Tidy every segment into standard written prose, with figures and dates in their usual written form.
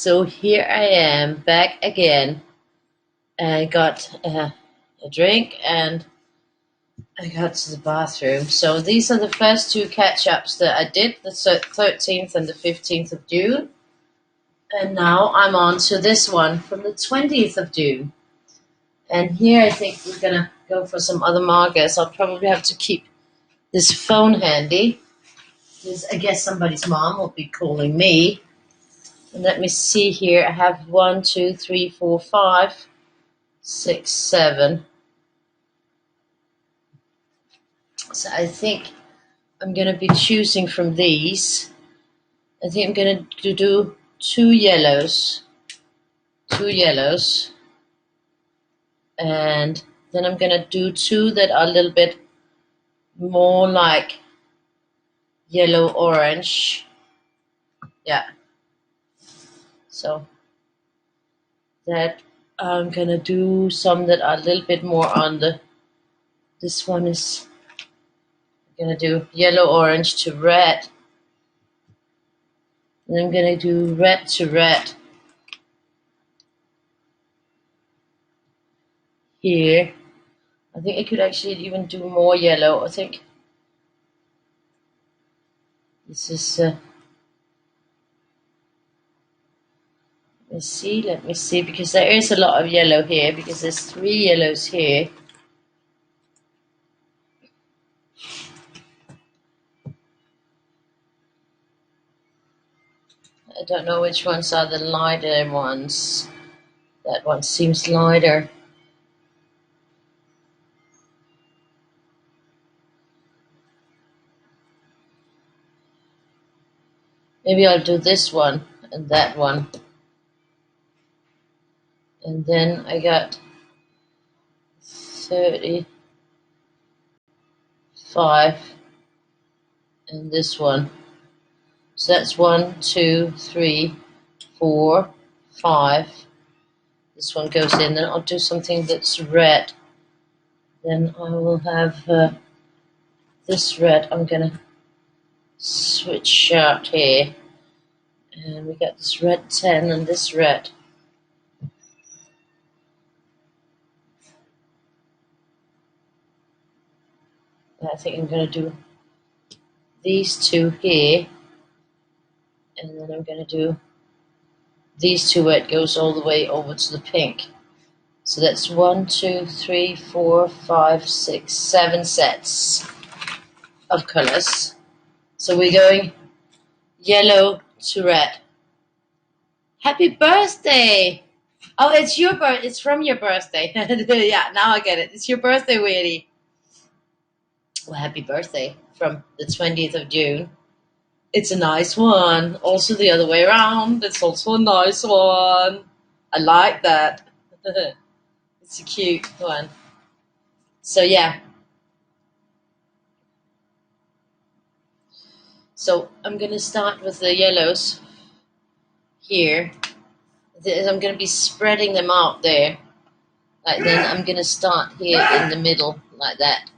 So here I am back again. I got a drink and I got to the bathroom. So these are the first two catch-ups that I did, the 13th and the 15th of June. And now I'm on to this one from the 20th of June. And here I think we're going to go for some other markers. I'll probably have to keep this phone handy, because I guess somebody's mom will be calling me. And let me see here. I have 1, 2, 3, 4, 5, 6, 7. So I think I'm going to be choosing from these. I think I'm going to do two yellows, and then I'm going to do two that are a little bit more like yellow-orange. Yeah. So that I'm going to do some that are a little bit more on the, this one is, I'm going to do yellow-orange to red. And I'm going to do red to red here. I think I could actually even do more yellow. I think this is, let me see, because there is a lot of yellow here, because there's 3 yellows here. I don't know which ones are the lighter ones. That one seems lighter. Maybe I'll do this one and that one. And then I got 35 and this one. So that's 1, 2, 3, 4, 5. This one goes in. Then I'll do something that's red. Then I will have this red. I'm going to switch out here. And we got this red 10 and this red. I think I'm going to do these two here. And then I'm going to do these two where it goes all the way over to the pink. So that's 1, 2, 3, 4, 5, 6, 7 sets of colors. So we're going yellow to red. Happy birthday! Oh, it's your birthday. It's from your birthday. Yeah, now I get it. It's your birthday, Weirdie. Well, happy birthday from the 20th of June. It's a nice one. Also the other way around. It's also a nice one. I like that. It's a cute one. So yeah. So I'm going to start with the yellows here. I'm going to be spreading them out there. Like then I'm going to start here in the middle like that.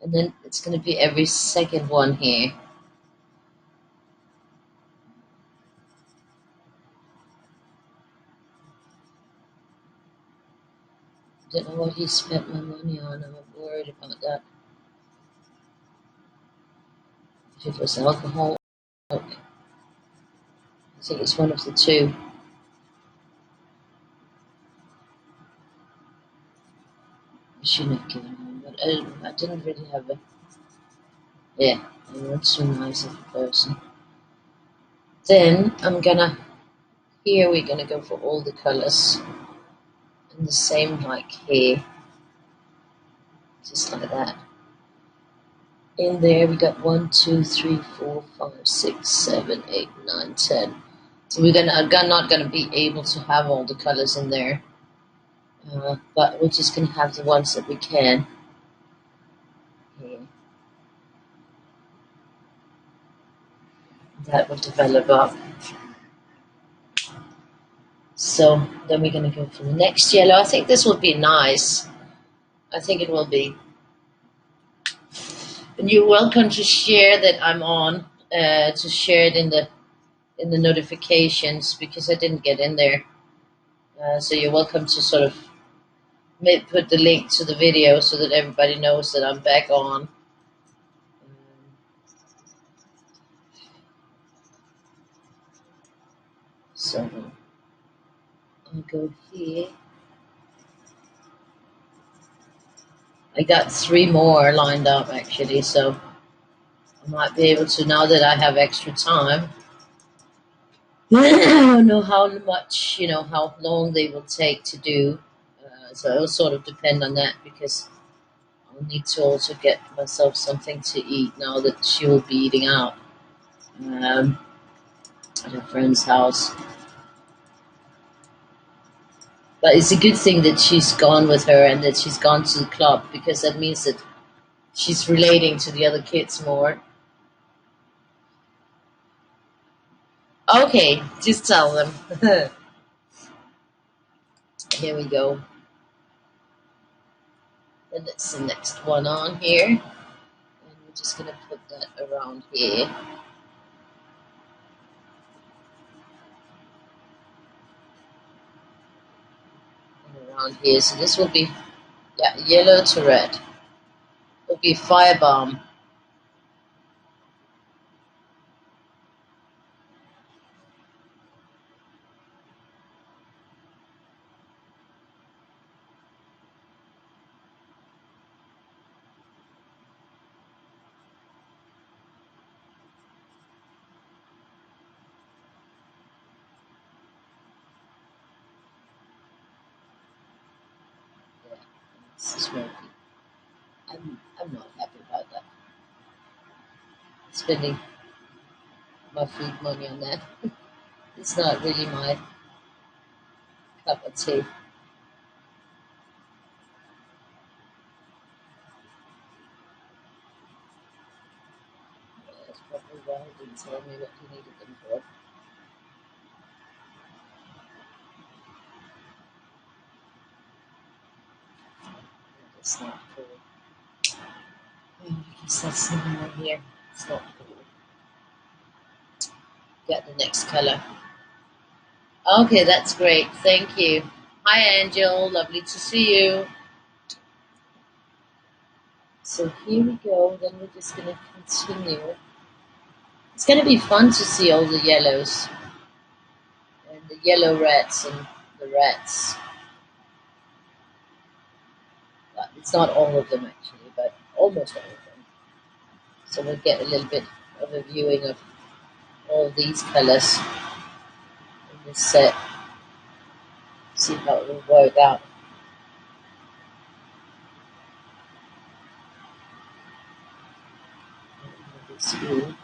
And then it's going to be every second one here. I don't know what he spent my money on. I'm worried about that. If it was alcohol, I think it's one of the two. I shouldn't have given him, but I didn't really have a. Yeah, I'm not so nice of a person. Then I'm gonna. Here we're gonna go for all the colors. And the same like here. Just like that. In there we got 1, 2, 3, 4, 5, 6, 7, 8, 9, 10. So we're not gonna be able to have all the colors in there, but we're just gonna have the ones that we can. Here. That will develop up. So then we're gonna go for the next yellow. I think this will be nice. I think it will be. And you're welcome to share that I'm on, to share it in the in the notifications because I didn't get in there. So you're welcome to sort of put the link to the video so that everybody knows that I'm back on. So I'll go here. I got 3 more lined up actually, so I might be able to, now that I have extra time. I don't know how much, how long they will take to do. So it'll sort of depend on that because I'll need to also get myself something to eat now that she will be eating out at her friend's house. But it's a good thing that she's gone with her and that she's gone to the club because that means that she's relating to the other kids more. Okay, just tell them. Here we go. And that's the next one on here. And we're just going to put that around here. And around here. So this will be, yellow to red. It will be firebomb. Smoky. I'm not happy about that. Spending my food money on that. It's not really my cup of tea. That's probably why he didn't tell me what he needed them for. It's not cool. I guess that's no more here. It's not cool. Get the next color. Okay, that's great. Thank you. Hi, Angel. Lovely to see you. So here we go. Then we're just going to continue. It's going to be fun to see all the yellows. And the yellow rats and the rats. But it's not all of them, actually, but almost all of them. So we'll get a little bit of a viewing of all of these colors in this set. See how it will work out. Ooh.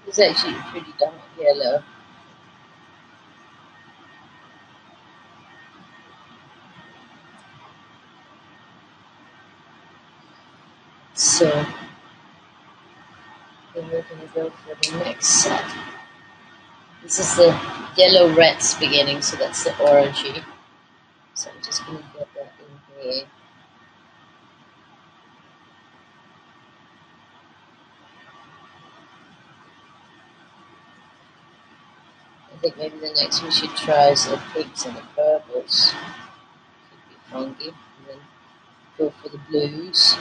It's actually pretty dark yellow. So then we're going to go for the next set. This is the yellow rats beginning, so that's the orangey. So I'm just going to get that in here. I think maybe the next we should try is the pinks and the purples. Could be funky. And then go for the blues.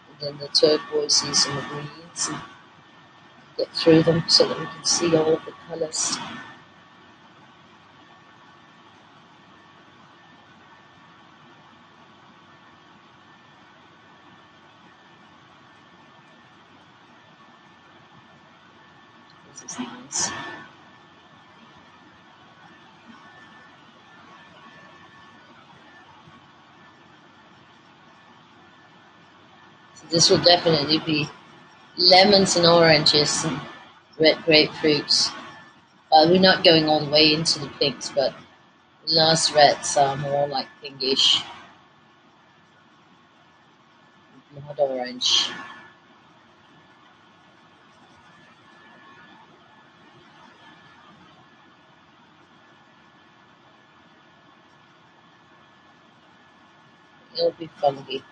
And then the turquoises and the greens. And get through them so that we can see all of the colours. This is nice. So this will definitely be lemons and oranges and red grapefruits. We're not going all the way into the pinks, but the last reds are more like pinkish, blood orange. It'll be funky.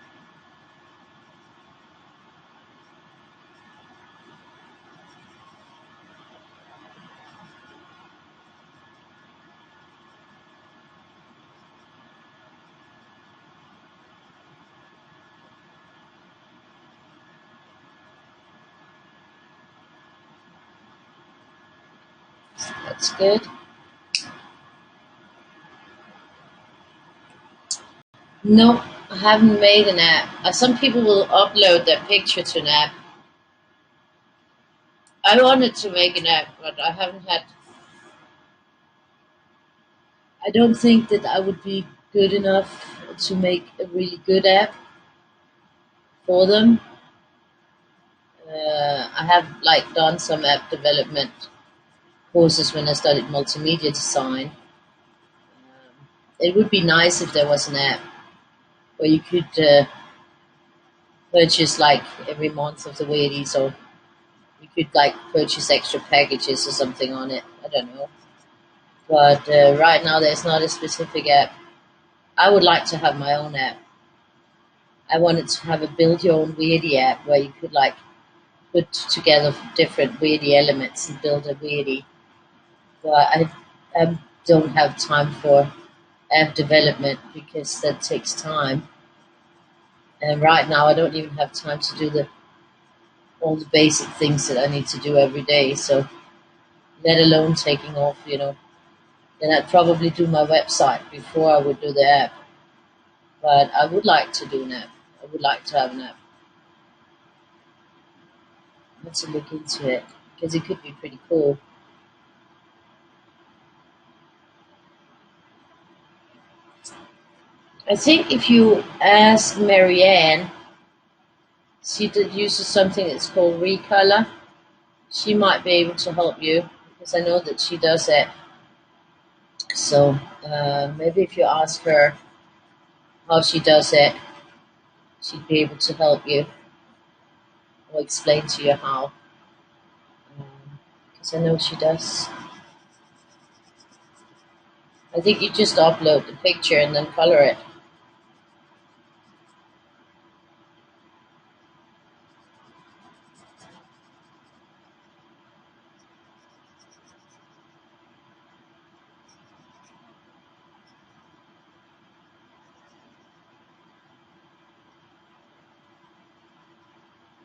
That's good. No, I haven't made an app. Some people will upload their picture to an app. I wanted to make an app, but I haven't had. I don't think that I would be good enough to make a really good app for them. I have like done some app development courses when I studied multimedia design. It would be nice if there was an app where you could purchase like every month of the Weirdie, or you could like purchase extra packages or something on it. I don't know. But right now there's not a specific app. I would like to have my own app. I wanted to have a build your own Weirdie app where you could like put together different Weirdie elements and build a Weirdie. But I don't have time for app development because that takes time. And right now I don't even have time to do all the basic things that I need to do every day. So let alone taking off, then I'd probably do my website before I would do the app. But I would like to do an app. I would like to have an app. I want to look into it because it could be pretty cool. I think if you ask Marianne, she uses something that's called Recolor. She might be able to help you because I know that she does it. So maybe if you ask her how she does it, she'd be able to help you or explain to you how. Because I know she does. I think you just upload the picture and then color it.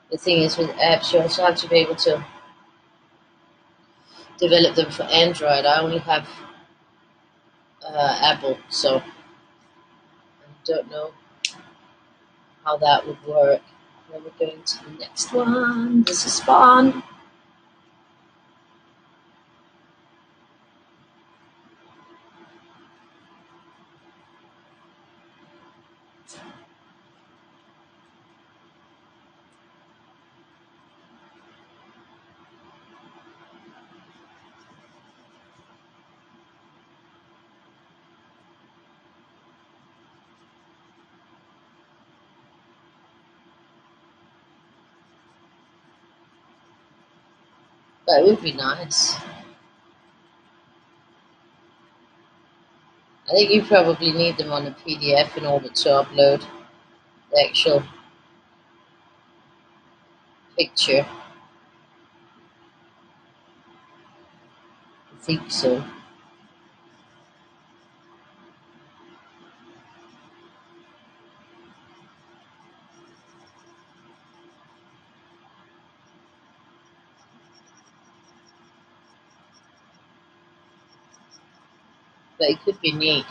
The thing is with apps, you also have to be able to develop them for Android. I only have Apple, so I don't know how that would work. Then we're going to the next one. This is fun. That would be nice. I think you probably need them on a PDF in order to upload the actual picture. I think so. But it could be neat.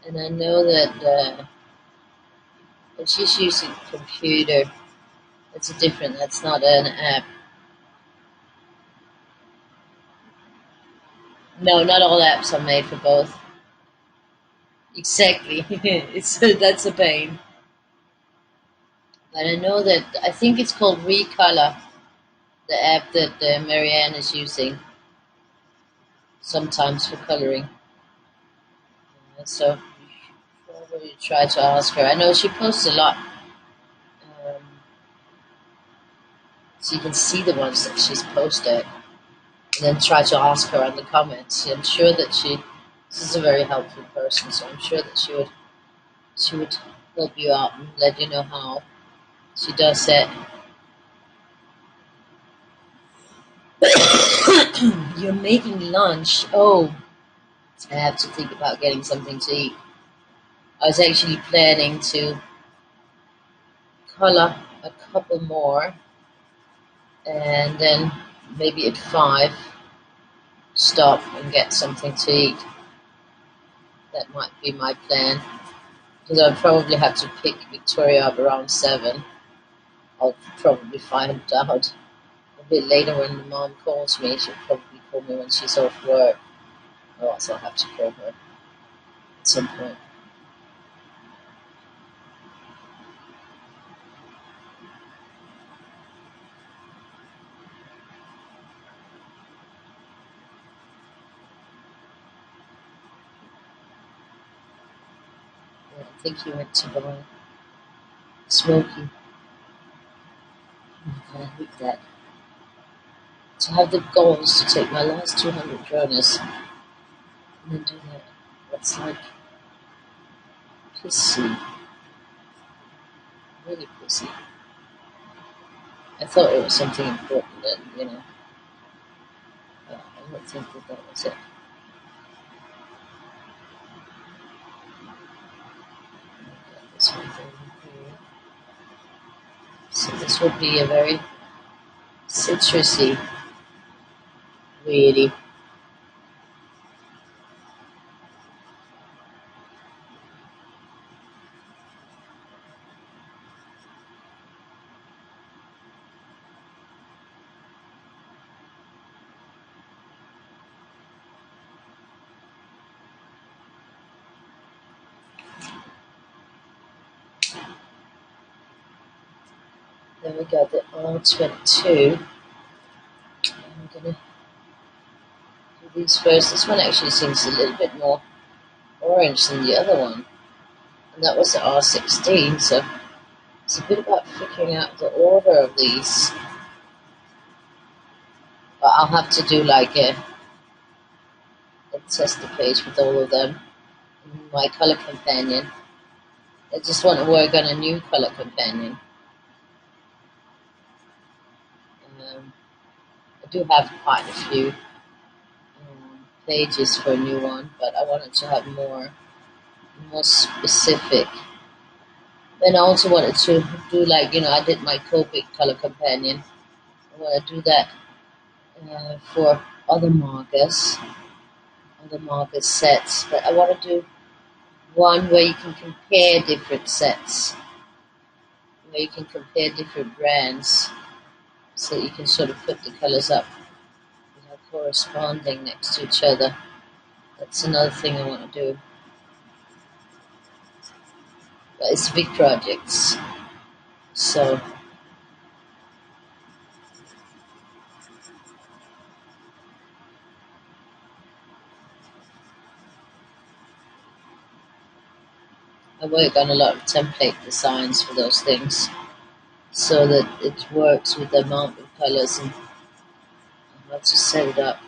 And I know that when she's using a computer, that's not an app. No, not all apps are made for both. Exactly. That's a pain. But I know that, I think it's called Recolor, the app that Marianne is using sometimes for coloring. So you should probably try to ask her. I know she posts a lot, so you can see the ones that she's posted, and then try to ask her in the comments. I'm sure that this is a very helpful person, so I'm sure that she would help you out and let you know how she does it. You're making lunch. Oh, I have to think about getting something to eat. I was actually planning to color a couple more, and then maybe at 5 stop and get something to eat. That might be my plan, because I'll probably have to pick Victoria up around 7. I'll probably find out a bit later when the mom calls me. She'll probably call me when she's off work, or else I'll have to call her at some point. Yeah, I think he went to buy Smoky. I hate that. To have the goals to take my last 200 journals and then do that. That's like pissy. Really pissy. I thought it was something important, and but I don't think that was it. This one over here. So this would be a very citrusy Weirdie. Then we got the R22. I'm gonna do these first. This one actually seems a little bit more orange than the other one, and that was the R16. So it's a bit about figuring out the order of these. But I'll have to do like a tester page with all of them. My color companion. I just want to work on a new color companion. I do have quite a few pages for a new one, but I wanted to have more specific. And I also wanted to do like, I did my Copic color companion. I want to do that for other markers sets. But I want to do one where you can compare different sets, where you can compare different brands, so you can sort of put the colors up, corresponding next to each other. That's another thing I want to do. But it's big projects, so I work on a lot of template designs for those things, so that it works with the amount of colors and how to set it up.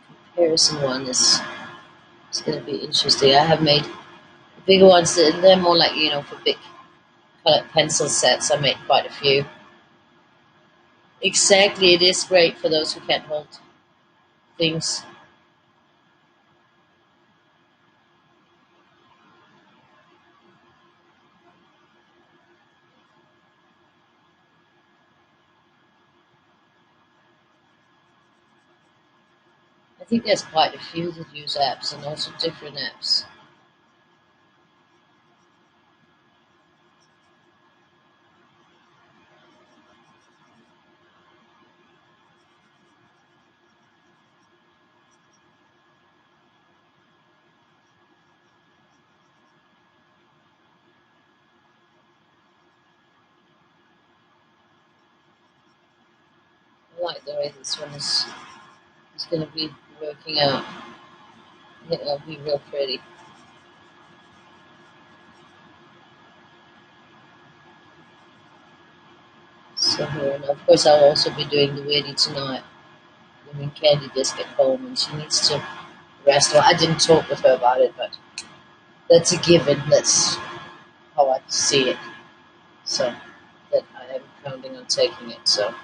The comparison one is going to be interesting. I have made the bigger ones, they're more like, for big colored pencil sets. I made quite a few. Exactly, it is great for those who can't hold things. I think there's quite a few that use apps, and also different apps. like the way this one is going to be working out. I think that'll be real pretty. So here, and of course I'll also be doing the Weirdie tonight. When Candy just get home and she needs to rest. Well, I didn't talk with her about it, but that's a given. That's how I see it. So that I am counting on taking it. So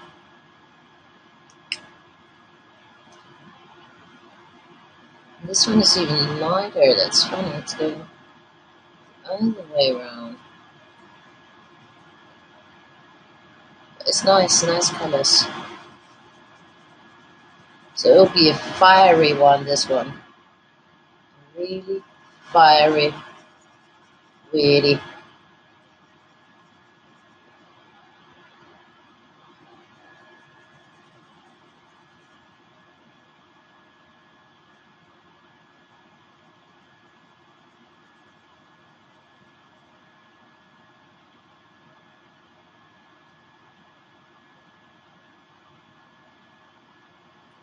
this one is even lighter. That's funny. It's going all the way around. It's nice colors. So it'll be a fiery one. This one, really fiery, weirdy.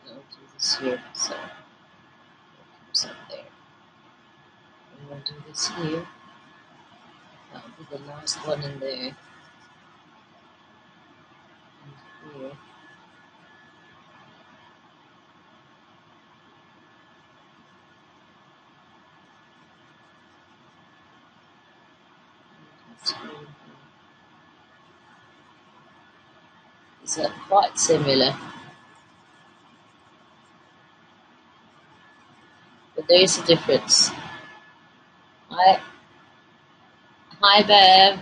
I'll do this here. So it comes up there. And we'll do this here. That'll be the last one in there. And here. Is that quite similar? But there is a difference. Hi, Bev.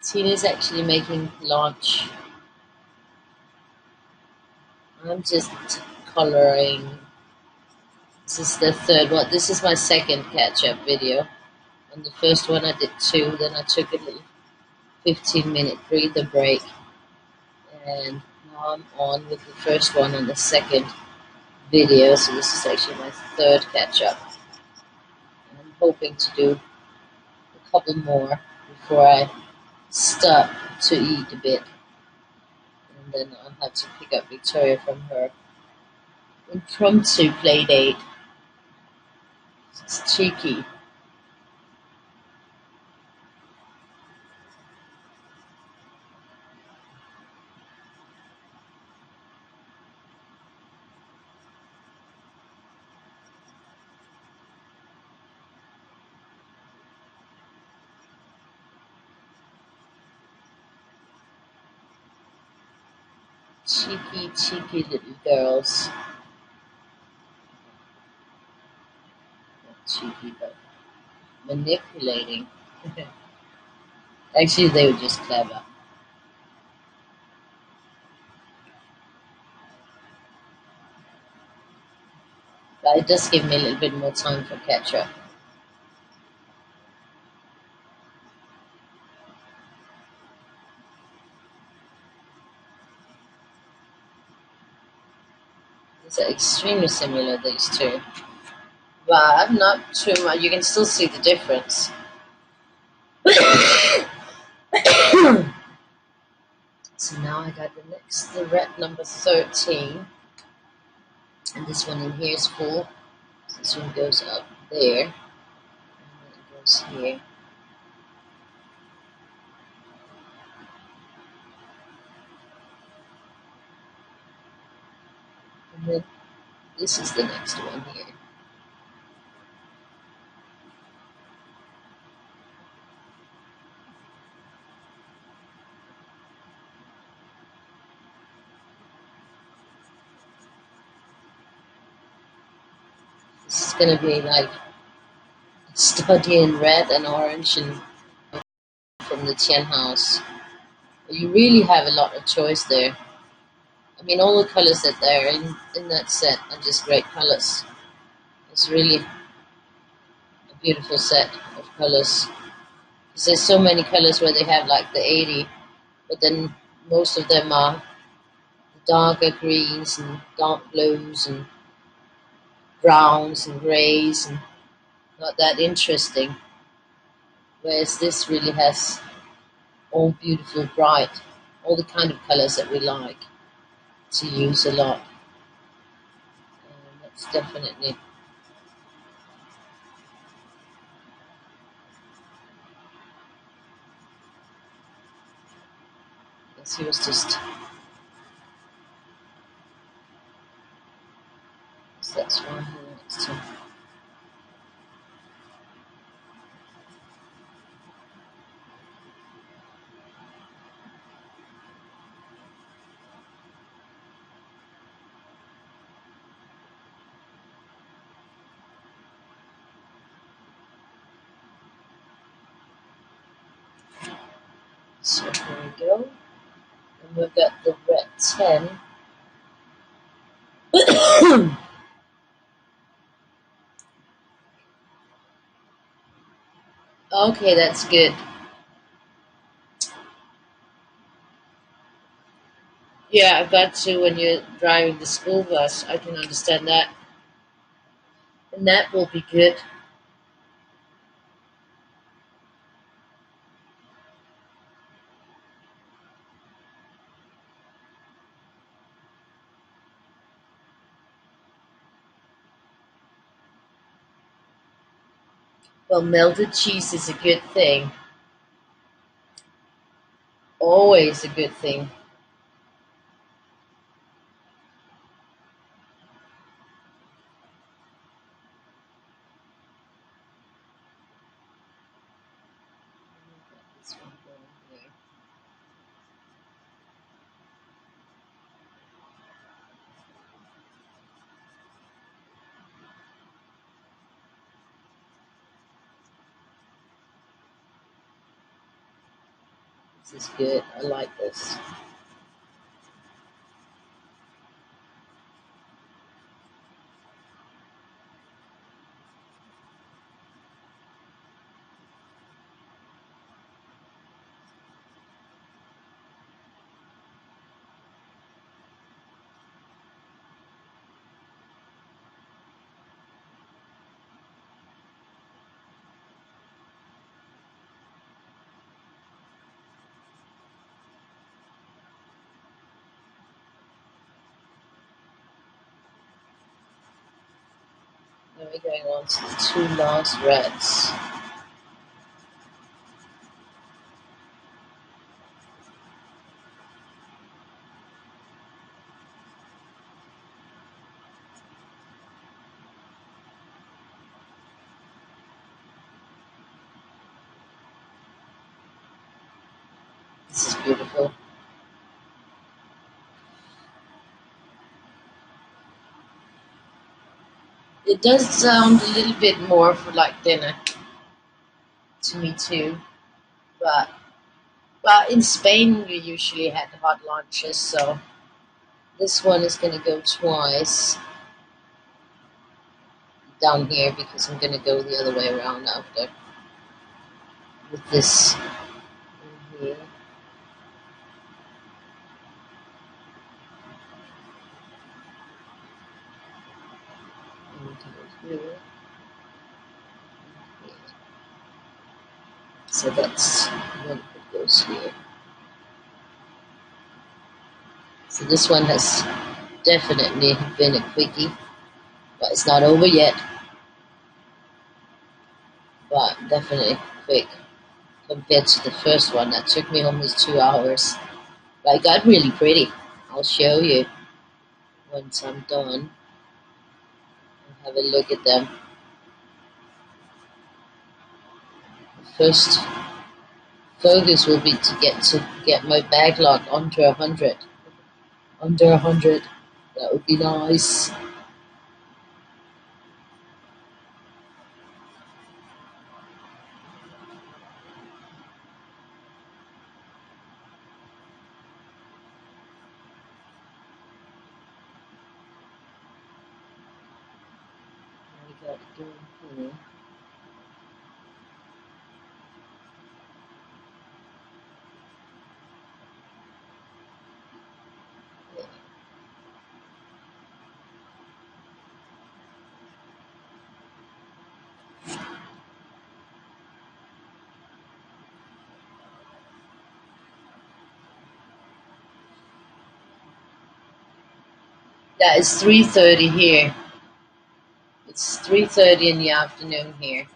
Tina's actually making lunch. I'm just coloring. This is the third one. This is my second catch-up video. On the first one I did 2, then I took a little 15-minute breather break. And now I'm on with the first one on the second video. So this is actually my third catch-up. I'm hoping to do a couple more before I stop to eat a bit. And then I'll have to pick up Victoria from her impromptu play date. It's cheeky. Cheeky little girls. Not cheeky, but manipulating. Actually, they were just clever. But it does give me a little bit more time for catch-up. It's extremely similar, these two. But not too much. You can still see the difference. So now I got the red number 13. And this one in here is full. So this one goes up there. And then it goes here. And then this is the next one here. This is going to be like a study in red and orange and from the Tien House. You really have a lot of choice there. I mean, all the colors that are in that set are just great colors. It's really a beautiful set of colors. Because there's so many colors where they have like the 80, but then most of them are darker greens and dark blues and browns and grays and not that interesting. Whereas this really has all beautiful, bright all the kind of colours that we like to use a lot. That's definitely. Yes, he was just. That's why he wants to. So here we go. And we've got the red 10. Okay, that's good. Yeah, I've got to when you're driving the school bus. I can understand that. And that will be good. Well, melted cheese is a good thing. Always a good thing. This one going here. This is good. I like this. Now we're going on to the two last reds. This is beautiful. It does sound a little bit more for like dinner to me too, but in Spain we usually had hot lunches, so this one is going to go twice down here because I'm going to go the other way around after with this in here. And here. So that's one that goes here. So this one has definitely been a quickie, but it's not over yet. But definitely quick compared to the first one that took me almost 2 hours. But it got really pretty. I'll show you once I'm done. And have a look at them. The first focus will be to get my backlog under 100. Under 100. That would be nice. We got it doing here. Yeah, it's 3:30 here. It's 3:30 in the afternoon here.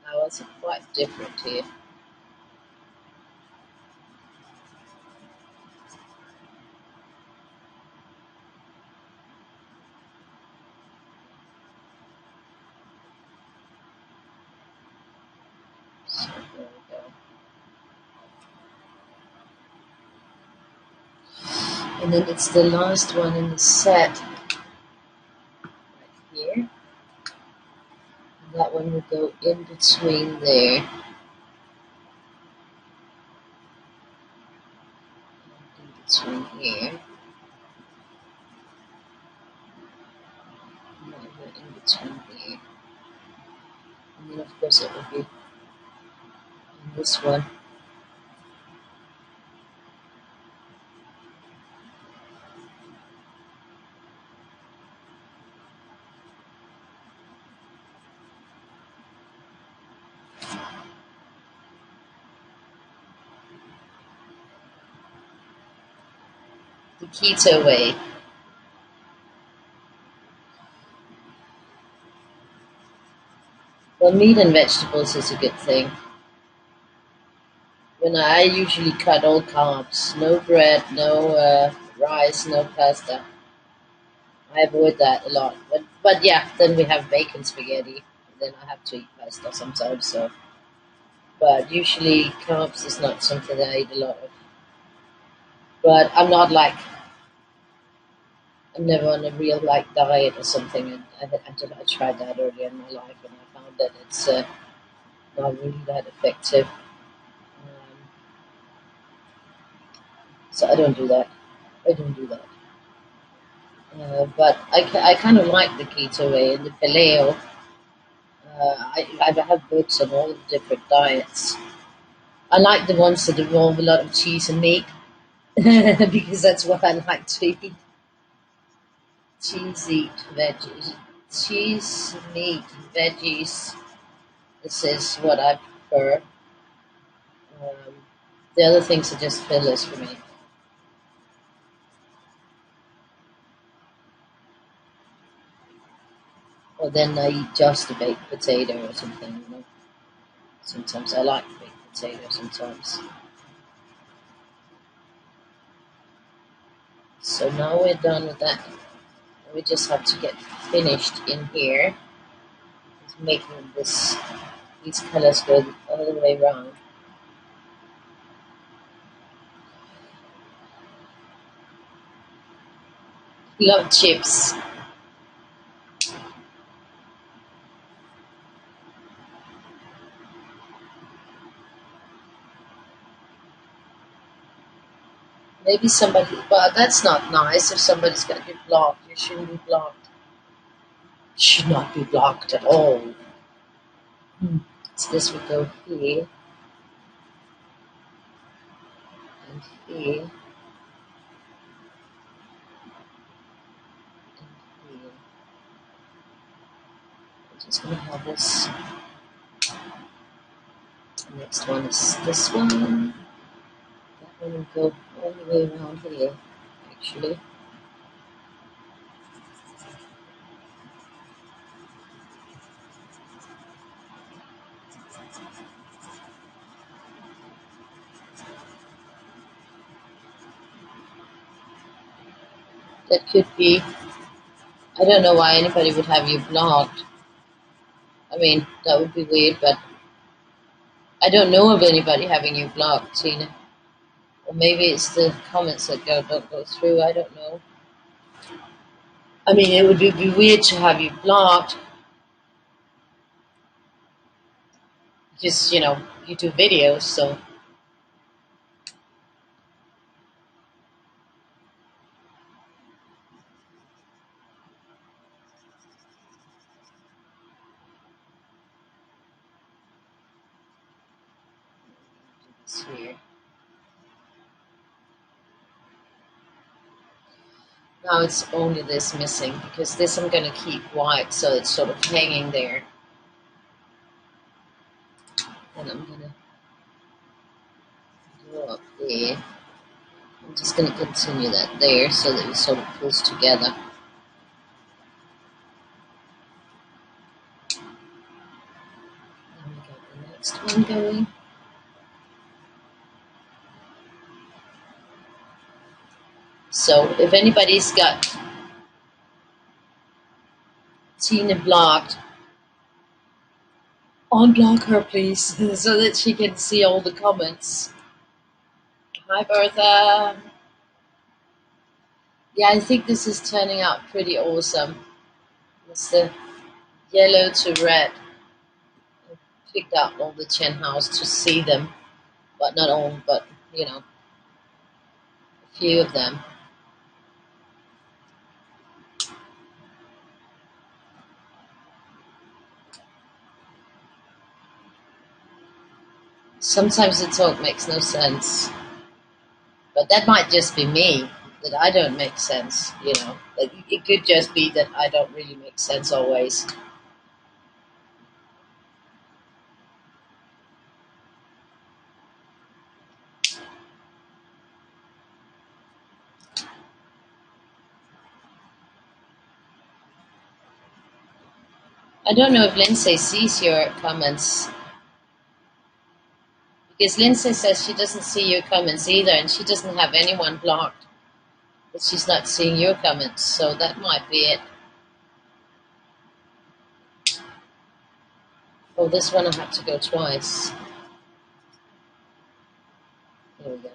Now it's quite different here. So there we go. And then it's the last one in the set right here. And that one will go in between there. In between here. And that will go in between here. And then of course it will be in this one. The keto way. Well, meat and vegetables is a good thing. When I usually cut all carbs, no bread, no rice, no pasta. I avoid that a lot. But yeah, then we have bacon spaghetti. Then I have to eat pasta sometimes. So, but usually carbs is not something that I eat a lot of. But I'm not like I'm never on a real like diet or something. I tried that earlier in my life and I found that it's not really that effective. So I don't do that. I don't do that. But I kind of like the keto way and the paleo. I have books on all the different diets. I like the ones that involve a lot of cheese and meat because that's what I like to eat. Cheese, eat veggies. Cheese, meat, veggies. This is what I prefer. Um, the other things are just fillers for me. Or then I eat just a baked potato or something. Sometimes I like baked potato sometimes. So now we're done with that. We just have to get finished in here. It's making these colors go all the way around. Love chips. Maybe somebody, but that's not nice if somebody's going to be blocked. You shouldn't be blocked. You should not be blocked at all. So this would go here and here and here. I'm just going to have this. The next one is this one. That one will go all the way around here, actually. That could be. I don't know why anybody would have you blocked. I mean, that would be weird, but I don't know of anybody having you blocked, Tina. Or maybe it's the comments that don't go through. I don't know. I mean, it would be weird to have you blocked. Just you do videos, so do this here. Now it's only this missing, because this I'm going to keep white, so it's sort of hanging there. And I'm going to go up there. I'm just going to continue that there, so that it sort of pulls together. Then we got the next one going. So if anybody's got Tina blocked, unblock her please, so that she can see all the comments. Hi Bertha. Yeah, I think this is turning out pretty awesome. It's the yellow to red. I picked out all the Chen house to see them, but not all, but you know, a few of them. Sometimes the talk makes no sense, but that might just be me, that I don't make sense, you know. Like, it could just be that I don't really make sense always. I don't know if Lindsay sees your comments, because Lindsay says she doesn't see your comments either, and she doesn't have anyone blocked, but she's not seeing your comments, so that might be it. Oh, this one I have to go twice. There we go.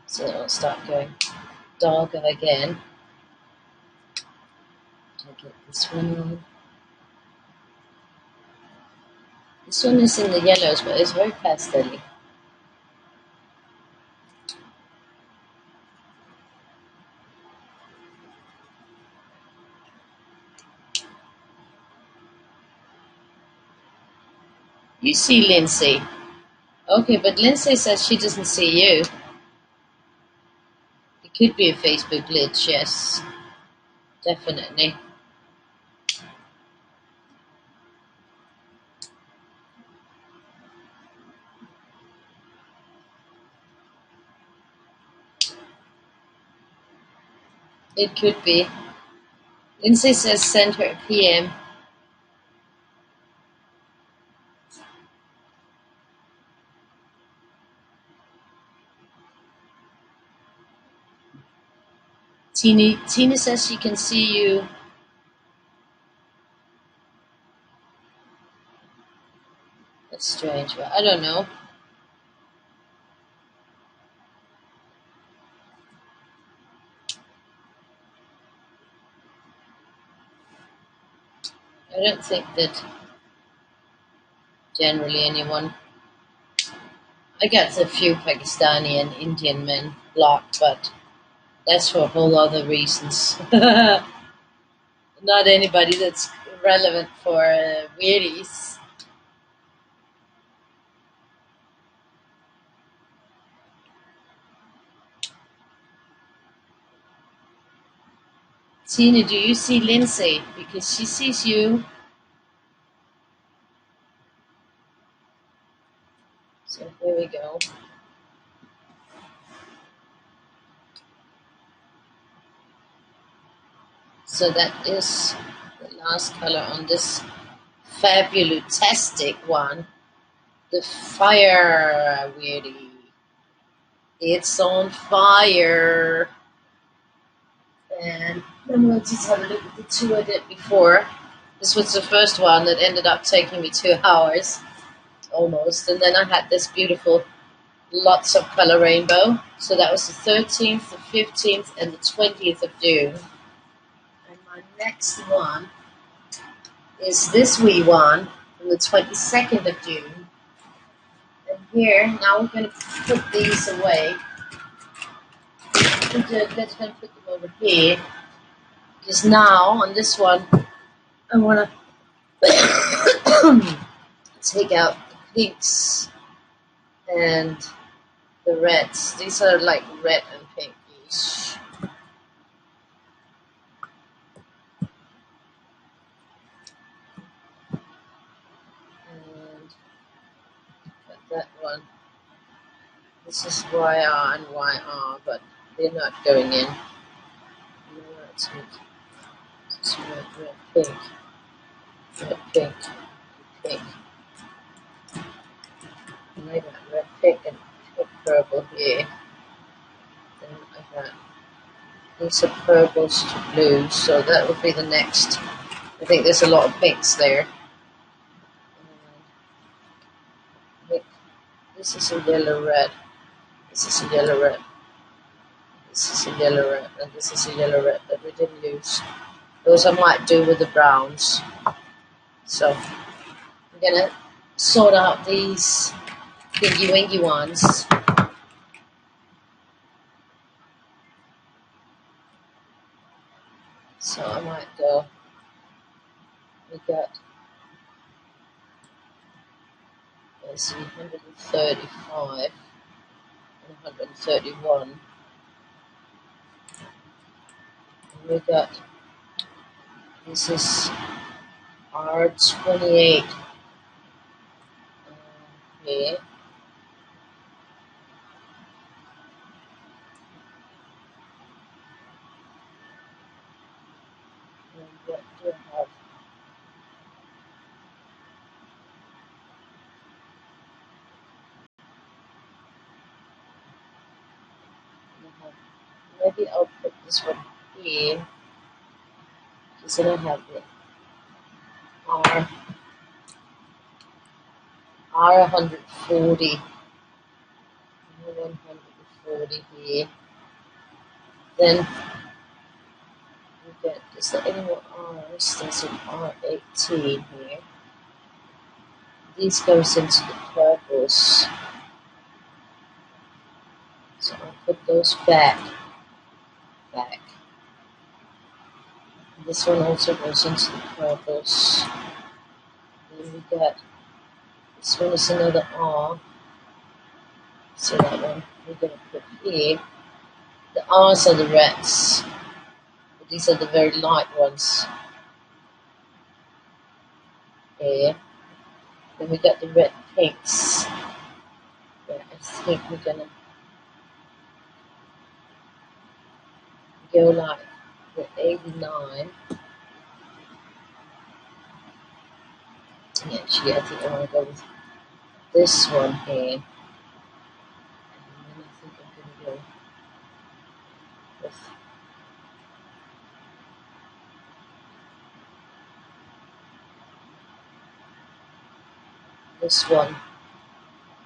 So I'll start going darker again. I'll get this one on. This one is in the yellows, but it's very pastel-y. You see Lindsay. Okay, but Lindsay says she doesn't see you. It could be a Facebook glitch, yes. Definitely. It could be. Lindsay says send her a PM. Tina says she can see you. That's strange, but I don't know. I don't think that generally anyone. I got a few Pakistani and Indian men blocked, but that's for whole other reasons. Not anybody that's relevant for Weirdie's. Tina, do you see Lindsay? Because she sees you. So here we go. So that is the last color on this fabuloustastic one. The fire, Weirdie. It's on fire. And then we'll just have a look at the two I did before. This was the first one that ended up taking me 2 hours, almost. And then I had this beautiful, lots of color rainbow. So that was the 13th, the 15th, and the 20th of June. And my next one is this wee one from the 22nd of June. And here, now we're going to put these away. Let's going to put them over here. Because now, on this one, I want to take out the pinks and the reds. These are like red and pinkish. that one. This is YR and YR, but they're not going in. No, that's it. This is red, pink, pink, pink. And I got red, pink, and pink purple here. Then I got these are purples to blues, so that would be the next. I think there's a lot of pinks there. This is a yellow red. This is a yellow red. This is a yellow red, and this is a yellow red that we didn't use. Those I might do with the browns. So I'm gonna sort out these dingy wingy ones. So I might go. We got, let's see, 135 and 131. And we got, this is R28 here. And what do I have? Maybe I'll put this one here. Because then I have the R140. 140 here. Then we get, is there any more R's? There's an R18 here. These goes into the purples. So I'll put those back. This one also goes into the purples. Then we got, this one is another R. So that one we're going to put here. The R's are the reds. But these are the very light ones. Here. Then we got the red pinks. Yeah, I think we're going to go like the 89. Yeah, actually, I think I want to go with this one here. And then I think I'm going to go with this one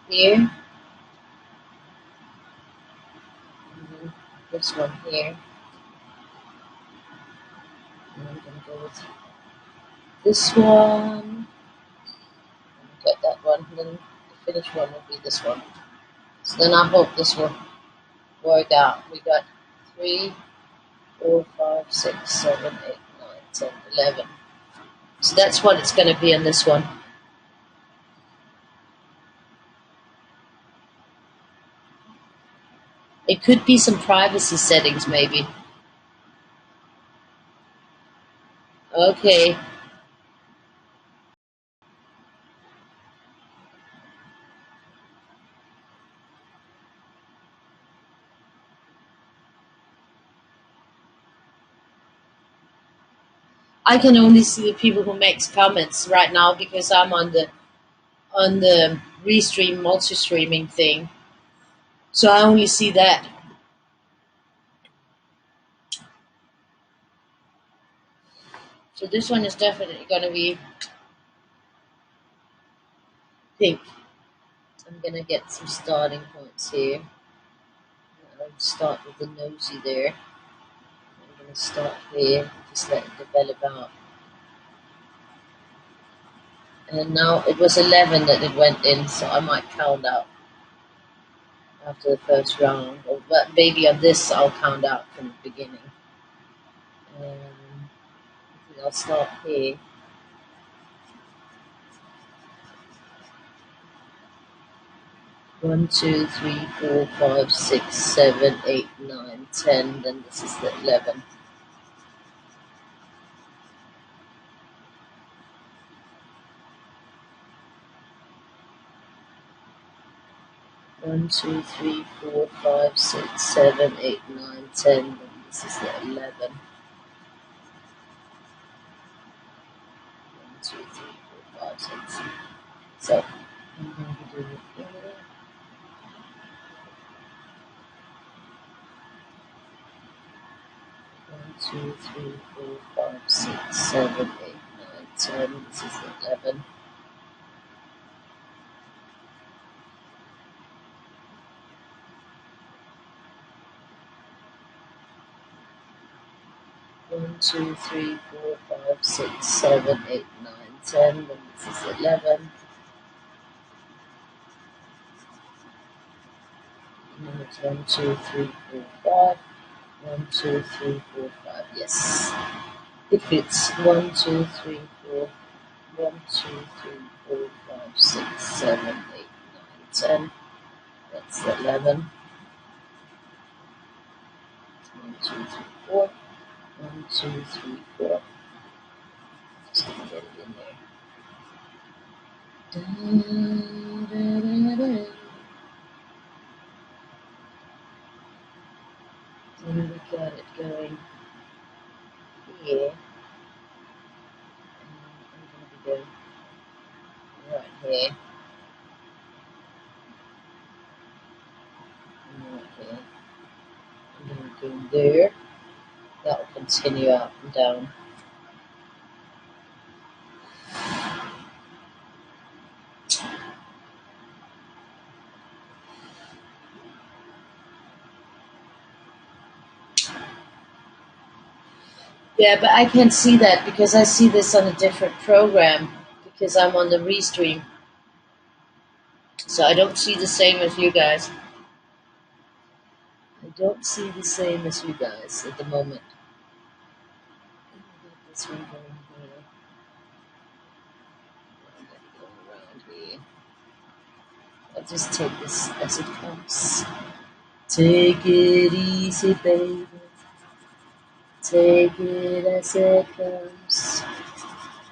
here. And then this one here. And I'm going to go with this one. Get that one. And then the finished one will be this one. So then I hope this will work out. We got 3, 4, 5, 6, 7, 8, 9, 10, 11. So that's what it's going to be on this one. It could be some privacy settings, maybe. Okay. I can only see the people who makes comments right now because I'm on the restream multi-streaming thing. So I only see that. So this one is definitely going to be pink. I'm going to get some starting points here. I'll start with the nosy there. I'm going to start here, just let it develop out. And now it was 11 that it went in, so I might count out after the first round. But maybe on this I'll count out from the beginning. I think I'll start here. 1, 2, 3, 4, 5, 6, 7, 8, 9, 10. Then this is the 11. 1, 2, 3, 4, 5, 6, 7, 8, 9, 10. And this is the 11. 1, 2, 3, 4, 5, 6. So I'm going to do it here. 1, 2, 3, 4, 5, 6, 7, 8, 9, 10. This is the 11. 1, 2, 3, 4, 5, 6, 7, 8, 9, 10. And this is 11. And then it's 1, 2, 3, 4, 5. 1, 2, 3, 4, 5. Yes. It fits. 1, 2, 3, 4. 1, 2, 3, 4, 5, 6, 7, 8, 9, 10. That's 11. 1, 2, 3, 4. 1, 2, 3, 4. Just gonna get it in there. Da, da, da, da. And we got it going here. And I'm gonna be going right here. And right here. And then we're going there. That will continue up and down. Yeah, but I can't see that because I see this on a different program because I'm on the restream. So I don't see the same as you guys. I don't see the same as you guys at the moment. Let me get this one going here. I'm gonna go around here. I'll just take this as it comes. Take it easy, baby. Take it as it comes.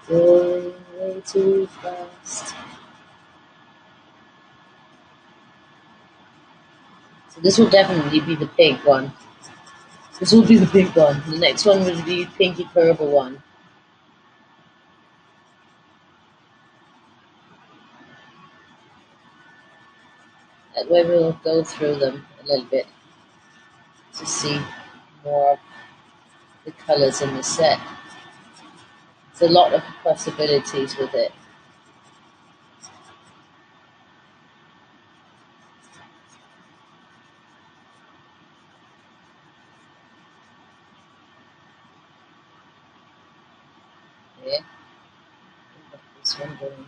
Going way too fast. So this will definitely be the pink one. This will be the pink one. The next one will be the pinky purple one. That way we'll go through them a little bit to see more of the colors in the set. There's a lot of possibilities with it. Yeah. Got this one going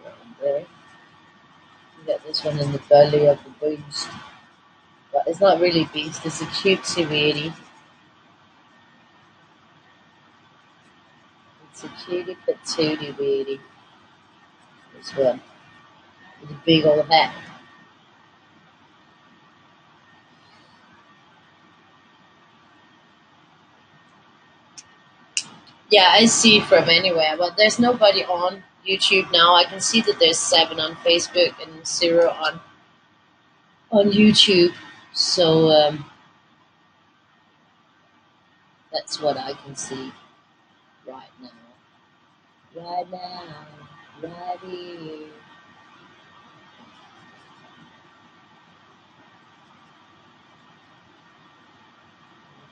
around there. We got this one in the belly of the beast. But it's not really beast, it's a cutesy weirdy. It's a cutie patootie weirdy. This one. With a big old hat. Yeah, I see from anywhere, but there's nobody on YouTube now. I can see that there's 7 on Facebook and 0 on YouTube. So that's what I can see right now. Right now, right here.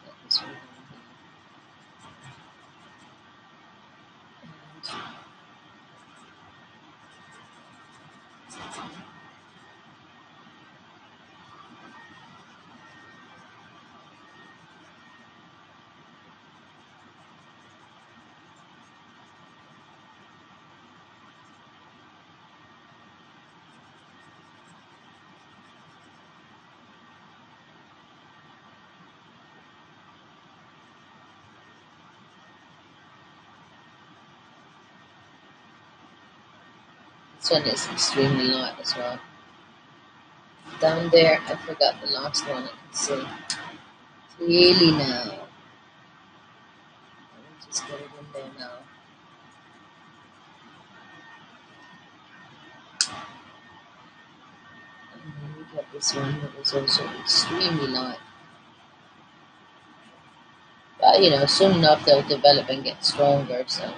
Get this one down here. This one is extremely light as well. Down there, I forgot the last one. I can see clearly now. Let me just get it in there now. This one is also extremely light. But you know, soon enough they'll develop and get stronger, so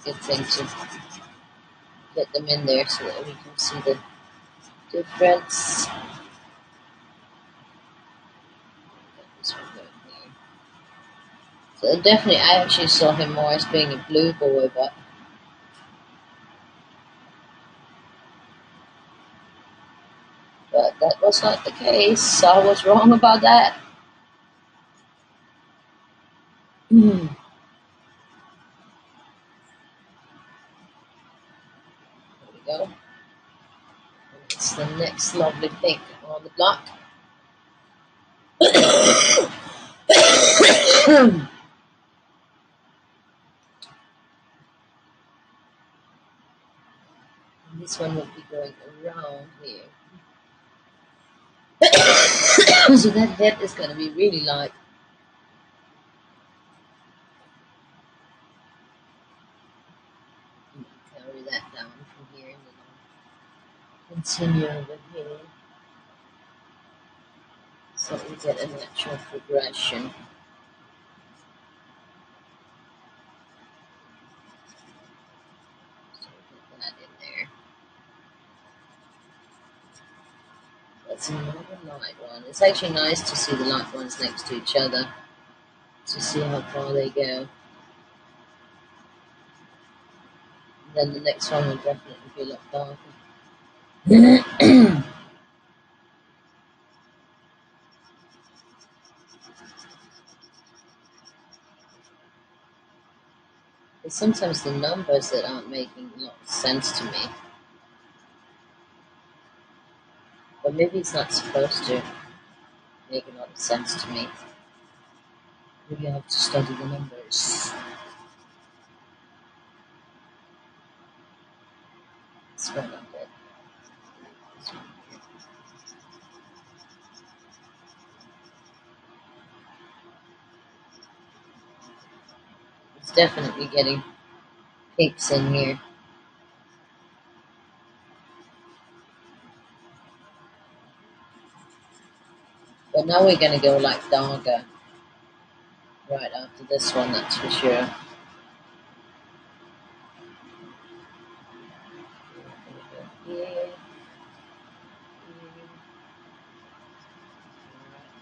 good thing to get them in there so that we can see the difference. This one going here. So definitely, I actually saw him more as being a blue boy, but that was not the case. I was wrong about that. There we go. It's the next lovely pink on the block. And this one will be going around here. So that head is going to be really light. Carry that down from here and then I'll continue over here so we get a natural progression. So put that in there. That's another light one. It's actually nice to see the light ones next to each other to see how far they go. And then the next one will definitely be a lot darker. It's sometimes the numbers that aren't making a lot of sense to me. But maybe it's not supposed to make a lot of sense to me. Maybe I have to study the numbers. This one not good. This one good. It's definitely getting pinks in here. But now we're going to go like darker right after this one, that's for sure. Here, here,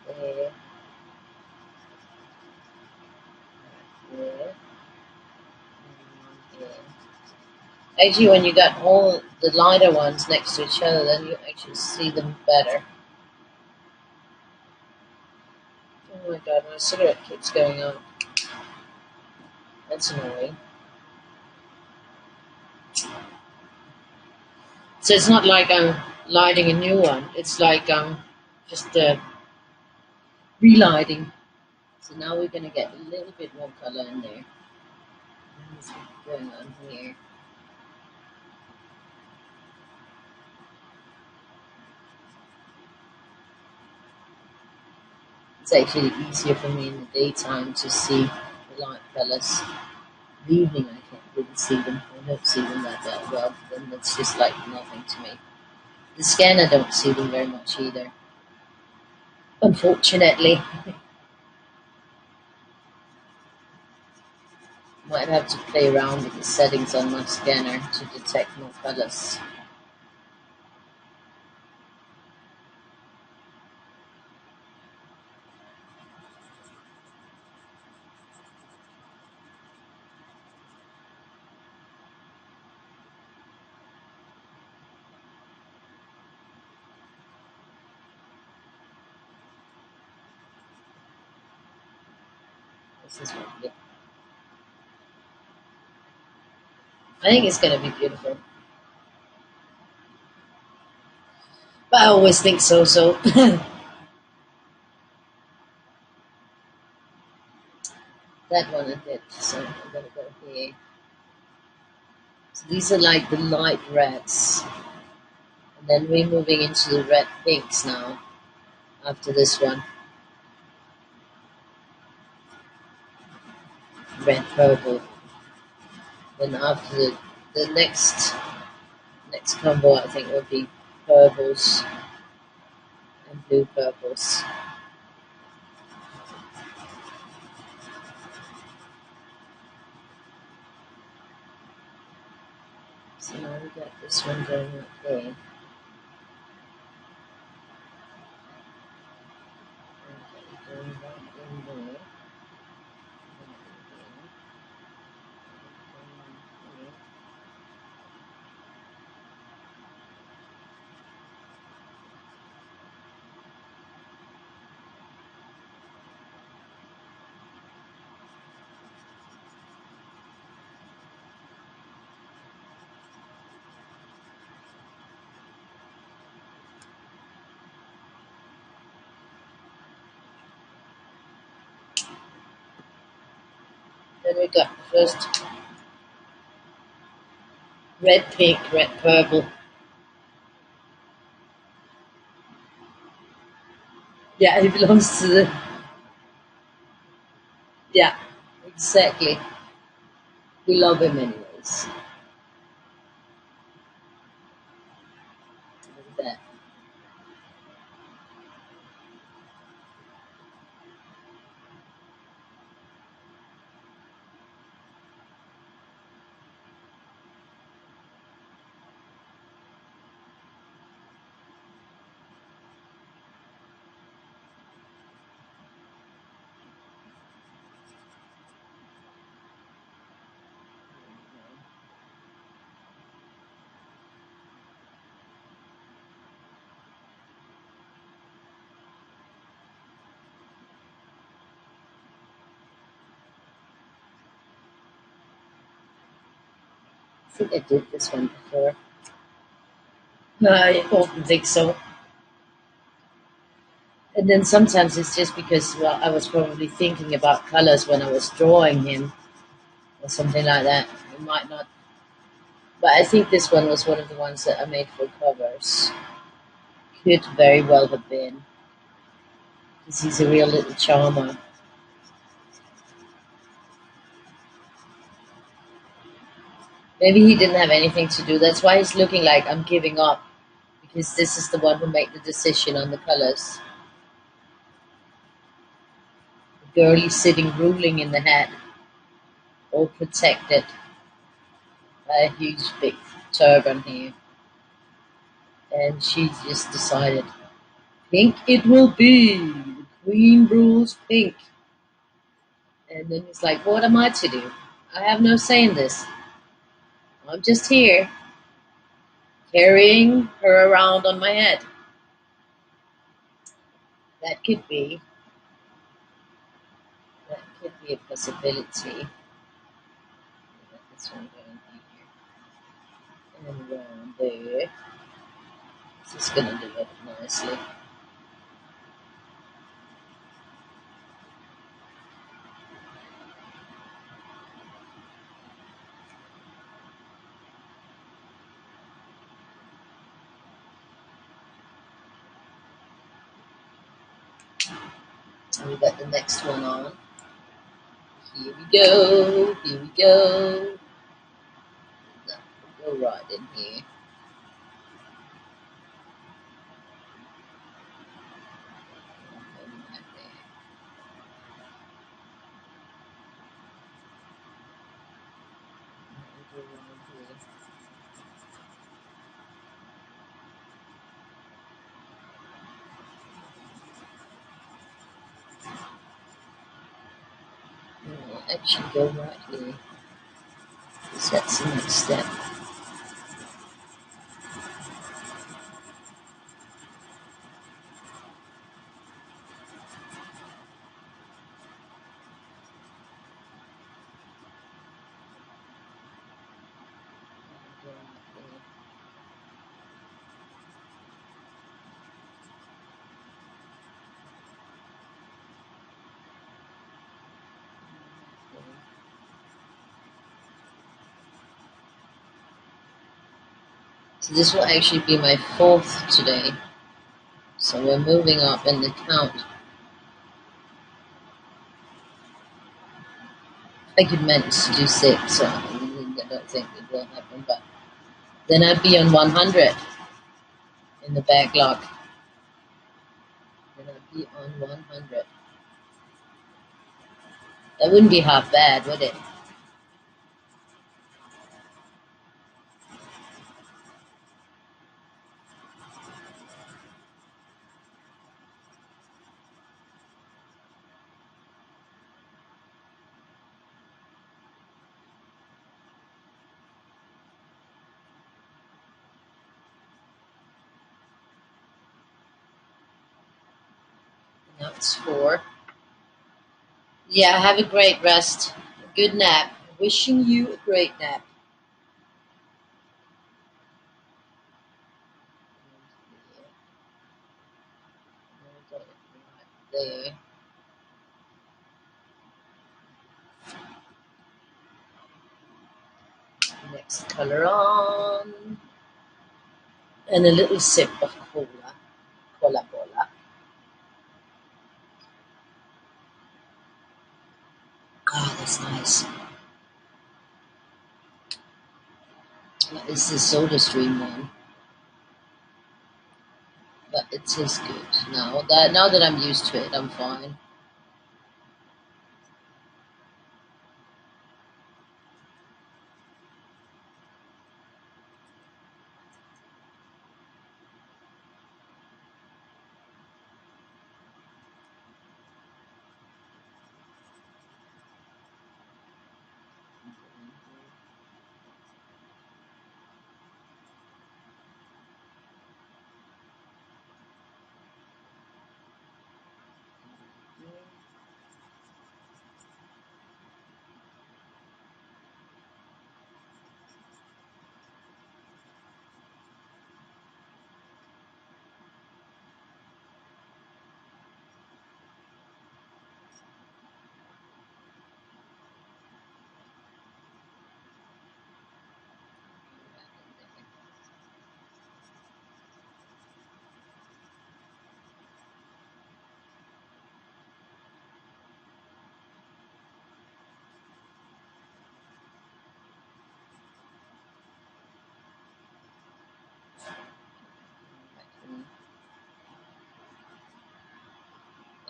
right there, right there, and here. Actually, when you got all the lighter ones next to each other, then you actually see them better. Oh my god, my cigarette keeps going on. That's annoying. So it's not like I'm lighting a new one. It's like I'm just relighting. So now we're going to get a little bit more color in there. What's going on here? It's actually easier for me in the daytime to see the light colors. In the evening I can't really see them. I don't see them that well. Then it's just like nothing to me. The scanner don't see them very much either. Unfortunately. Might have to play around with the settings on my scanner to detect more colors. This is lovely. I think it's going to be beautiful. But I always think so. That one I did. So I'm going to go here. So these are like the light reds. And then we're moving into the red pinks now. After this one. Red purple. Then after the next combo I think will be purples. blue purples. So now we got this one going right there. Okay, going right in there. Then we got first red, pink, red, purple. Yeah, he belongs to the... Yeah, exactly. We love him anyways. Look at that. I think I did this one before. I often think so. And then sometimes it's just because, well, I was probably thinking about colors when I was drawing him or something like that. It might not. But I think this one was one of the ones that I made for covers. Could very well have been. Because he's a real little charmer. Maybe he didn't have anything to do. That's why he's looking like I'm giving up. Because this is the one who made the decision on the colors. The girlie sitting ruling in the hat. All protected by a huge big turban here. And she just decided, pink it will be. The queen rules pink. And then he's like, what am I to do? I have no say in this. I'm just here, carrying her around on my head. That could be. That could be a possibility. Let this one go in here. And around there. This is going to do it nicely. And we got the next one on. Here we go. Here we go. That will go right in here. Actually go right here, because that's the next step. So this will actually be my fourth today. So we're moving up in the count. I could manage to do 6, so I don't think it will happen, but then I'd be on 100 in the backlog. be on 100. That wouldn't be half bad, would it? Now it's 4. Yeah, have a great rest. A good nap. Wishing you a great nap. There. Next color on. And a little sip of cola. Cola. Ah, that's nice. That is the Soda Stream one. But it tastes good. Now that I'm used to it, I'm fine.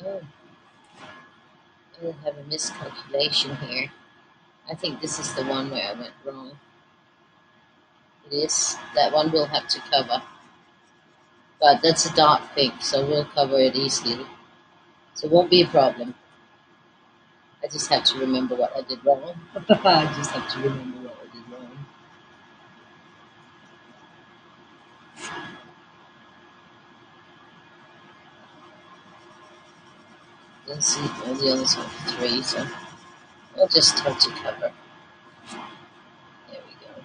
Oh, I have a miscalculation here. I think this is the one where I went wrong. It is. That one we'll have to cover. But that's a dark pink, so we'll cover it easily. So it won't be a problem. I just have to remember what I did wrong. I just have to remember what I did wrong. Let's see, all the others have 3, so I'll just have to cover. There we go.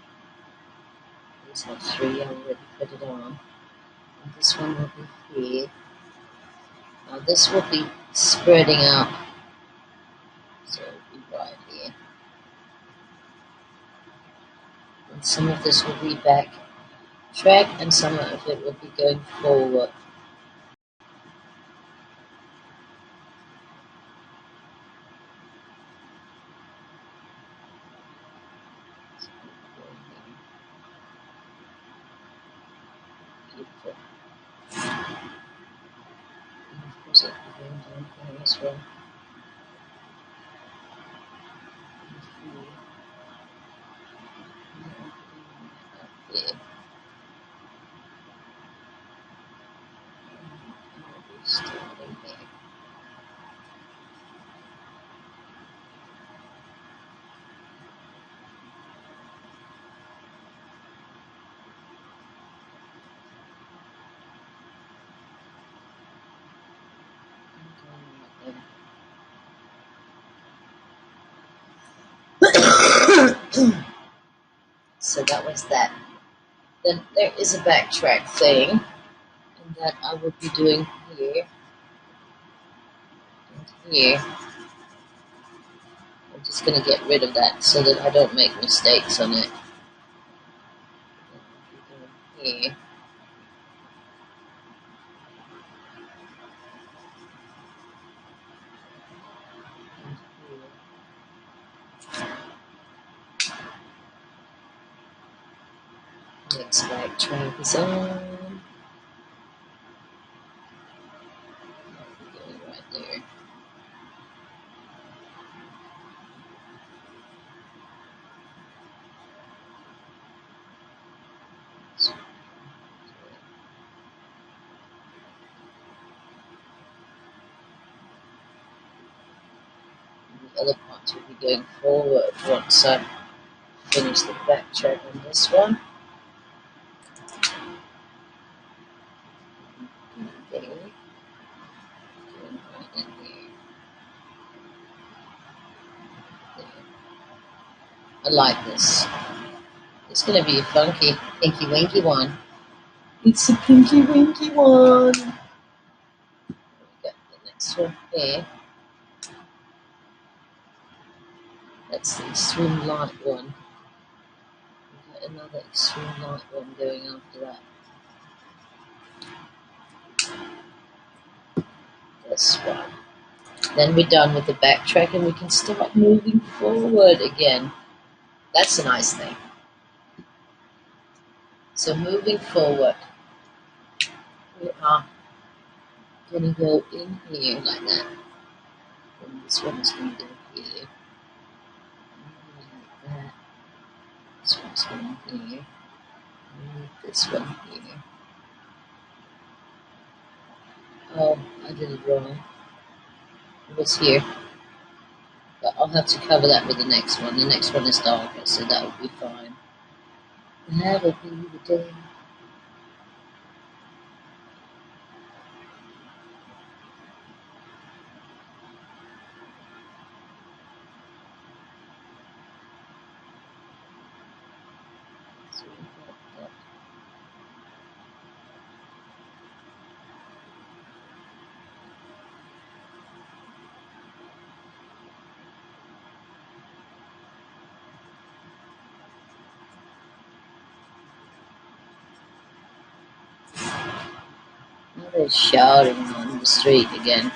These have 3, I already put it on. And this one will be here. Now this will be spreading out. So it'll be right here. And some of this will be back track and some of it will be going forward. Beautiful. And of course it will be going down here as well. Up here. Starting there. So that was that. Then there is a backtrack thing, and that I will be doing here and here. I'm just going to get rid of that so that I don't make mistakes on it. Here. Next backtrack is on. to be going forward once I finish the backtrack on this one. Okay. Right in here. There. I like this. It's gonna be a funky, pinky winky one. It's a pinky winky one. We got the next one here. That's the extreme light one. We got another extreme light one going after that. This one. Then we're done with the backtrack and we can start moving forward again. That's a nice thing. So moving forward, we are going to go in here like that. And this one is going to go here. Like that. This one's going here. And this one here. Oh, I did it wrong. It was here. But I'll have to cover that with the next one. The next one is darker, so that will be fine. That will be the day. So we got that. Now they're shouting on the street again.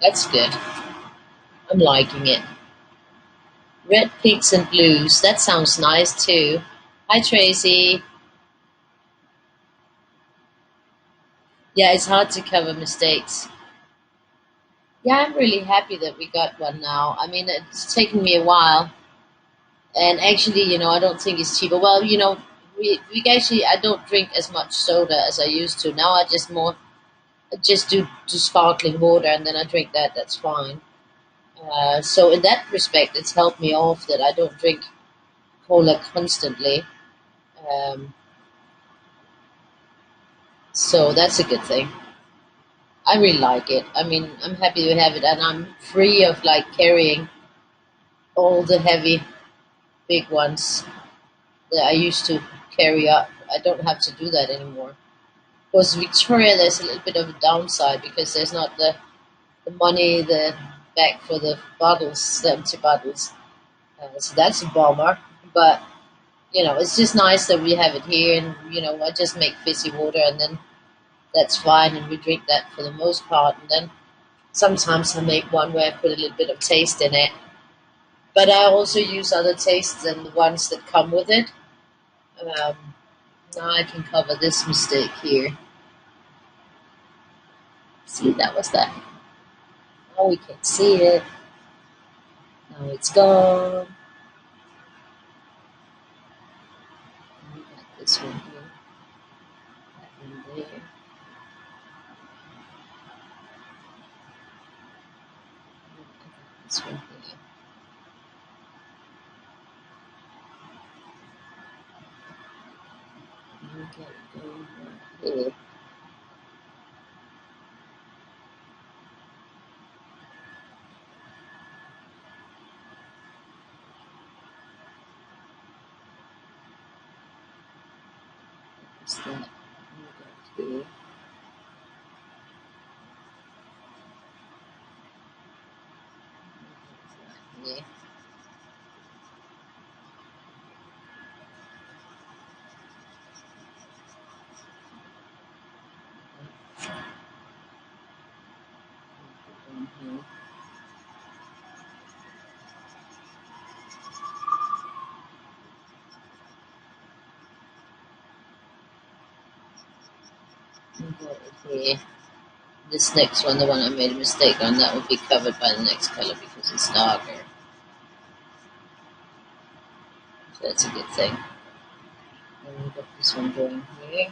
That's good. I'm liking it. Red, pinks, and blues. That sounds nice too. Hi, Tracy. Yeah, it's hard to cover mistakes. Yeah, I'm really happy that we got one now. I mean, it's taken me a while. And actually, I don't think it's cheaper. Well, we actually, I don't drink as much soda as I used to. Now I just do sparkling water and then I drink that. That's fine. So in that respect, it's helped me off that I don't drink cola constantly. Um, so that's a good thing. I really like it. I mean, I'm happy to have it, and I'm free of like carrying all the heavy, big ones that I used to carry up. I don't have to do that anymore. Of course, Victoria, there's a little bit of a downside because there's not the money, the back for the bottles, the empty bottles. So that's a bummer. But it's just nice that we have it here, and I just make fizzy water, and then that's fine, and we drink that for the most part, and then sometimes I make one where I put a little bit of taste in it. But I also use other tastes than the ones that come with it. Um, Now I can cover this mistake here. See, that was that. Now we can see it. Now it's gone. And we got this one here. That one there. And I got this one here. And we got it going right here. What's that? And we got here. And we got right here. Here. This next one, the one I made a mistake on, that will be covered by the next color because it's darker. So that's a good thing. And we've got this one going here.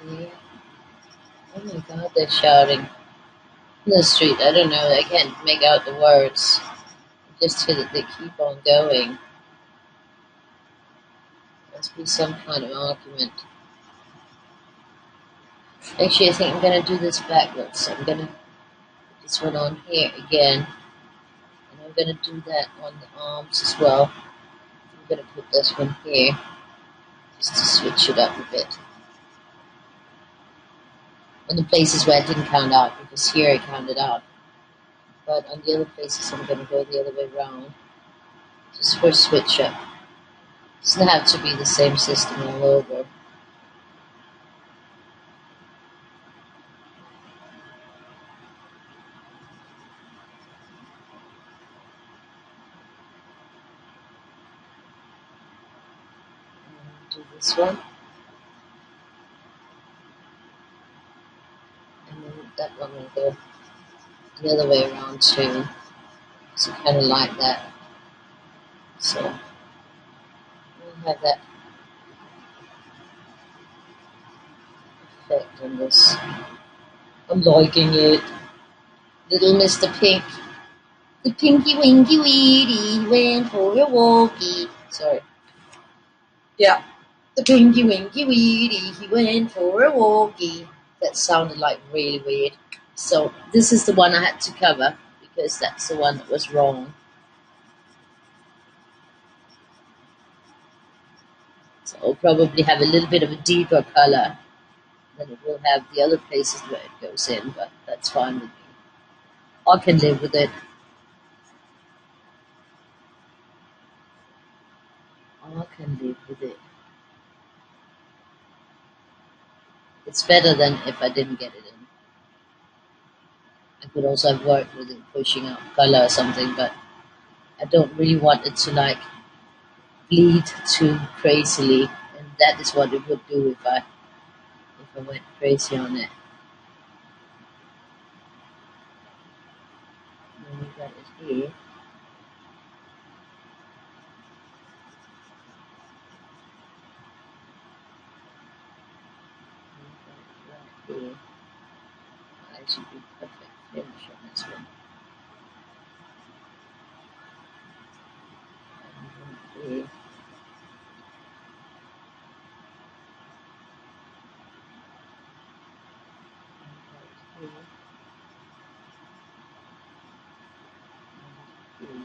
Here. Oh my god, they're shouting in the street. I don't know, I can't make out the words. I just hear that they keep on going. Must be some kind of argument. Actually, I think I'm going to do this backwards. I'm going to put this one on here again. And I'm going to do that on the arms as well. I'm going to put this one here just to switch it up a bit. On the places where I didn't count out, because here I counted out. But on the other places, I'm going to go the other way around. Just for a switch up. It doesn't have to be the same system all over. Do this one. And then that one will go the other way around too. So kind of like that. So we'll have that effect on this. I'm liking it. Little Mr. Pink. The Pinky Winky Weedy went for a walkie. Sorry. Yeah. The Pinky Winky Weedy, he went for a walkie. That sounded like really weird. So this is the one I had to cover because that's the one that was wrong. So I'll probably have a little bit of a deeper color than it will have the other places where it goes in, but that's fine with me. I can live with it. I can live with it. It's better than if I didn't get it in. I could also have worked with it pushing out color or something, but I don't really want it to like bleed too crazily, and that is what it would do if I went crazy on it. And then we got it here. Right here. That should be perfect finish on this one. And here. And here.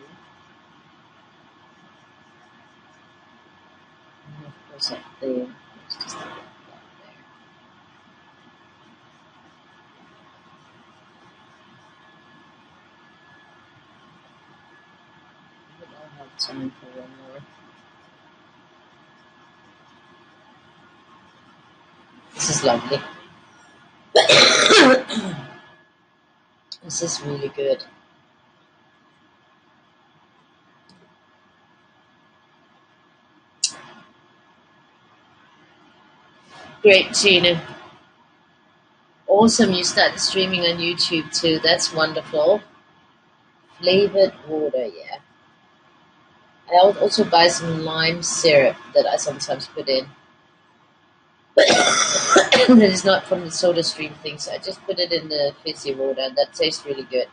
And of course up there. Let's just put that there. I think I'll have time for one more. This is lovely. This is really good. Great, Tina. Awesome, you started streaming on YouTube too. That's wonderful. Flavored water, yeah. I also buy some lime syrup that I sometimes put in. That is not from the soda stream thing, so I just put it in the fizzy water, and that tastes really good.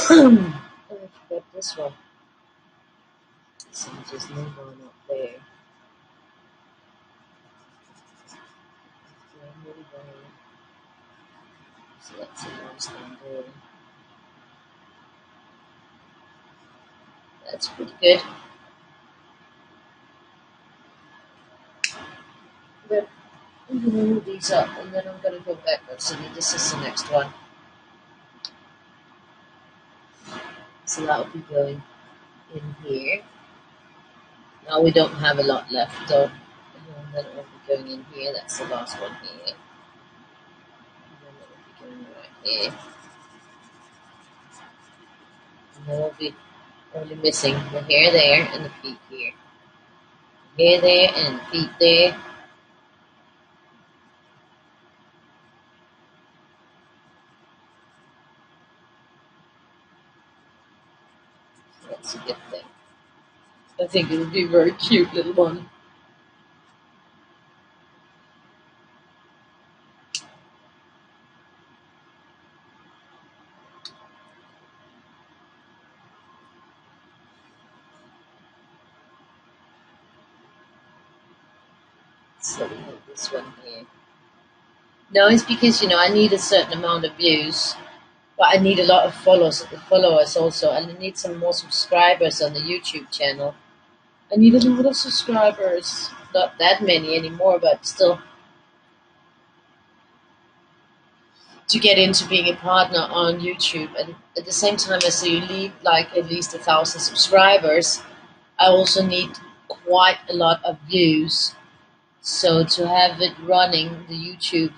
Oh, I forgot this one. So just move on up there. So that's the last one there. That's pretty good. I'm going to move these up and then I'm going to go backwards. So this is the next one. So that will be going in here. Now we don't have a lot left though. And then it will be going in here. That's the last one here. And then it will be going right here. And then we'll be only missing the hair there and the feet here. The hair there and the feet there. So that's a good thing. I think it would be a very cute little one. So we have this one here. No, it's because, I need a certain amount of views, but I need a lot of followers also, and I need some more subscribers on the YouTube channel. I need a lot of subscribers. Not that many anymore, but still. To get into being a partner on YouTube, and at the same time as you need like at least 1,000 subscribers, I also need quite a lot of views. So to have it running, the YouTube,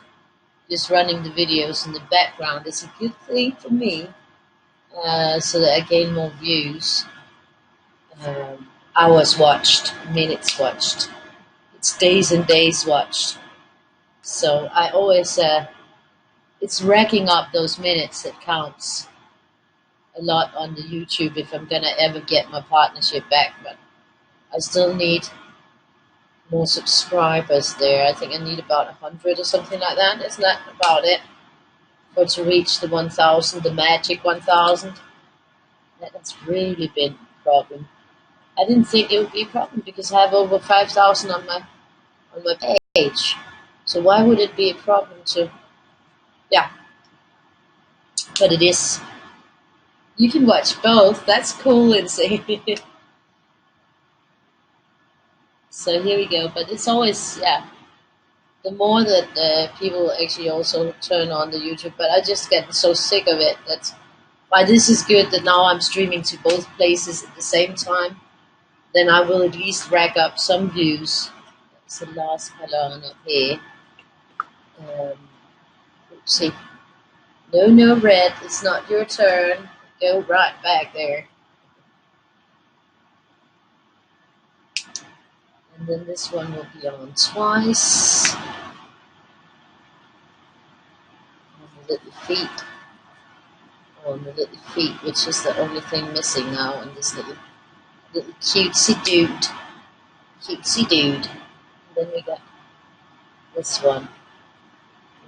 just running the videos in the background is a good thing for me, so that I gain more views, hours watched, minutes watched, it's days and days watched. So I always, it's racking up those minutes that counts a lot on the YouTube if I'm gonna ever get my partnership back, but I still need more subscribers there. I think I need about 100 or something like that. Isn't that about it? For to reach the 1,000, the magic 1,000. That's really been a problem. I didn't think it would be a problem because I have over 5,000 on my page. So why would it be a problem to? Yeah, but it is. You can watch both. That's cool, Lindsay. So here we go. But it's always, the more that people actually also turn on the YouTube, but I just get so sick of it. That's why this is good that now I'm streaming to both places at the same time. Then I will at least rack up some views. That's the last color on up here. Let's see. No, red. It's not your turn. Go right back there. And then this one will be on twice. On the little feet. On the little feet, which is the only thing missing now on this little cutesy dude. Cutesy dude. And then we got this one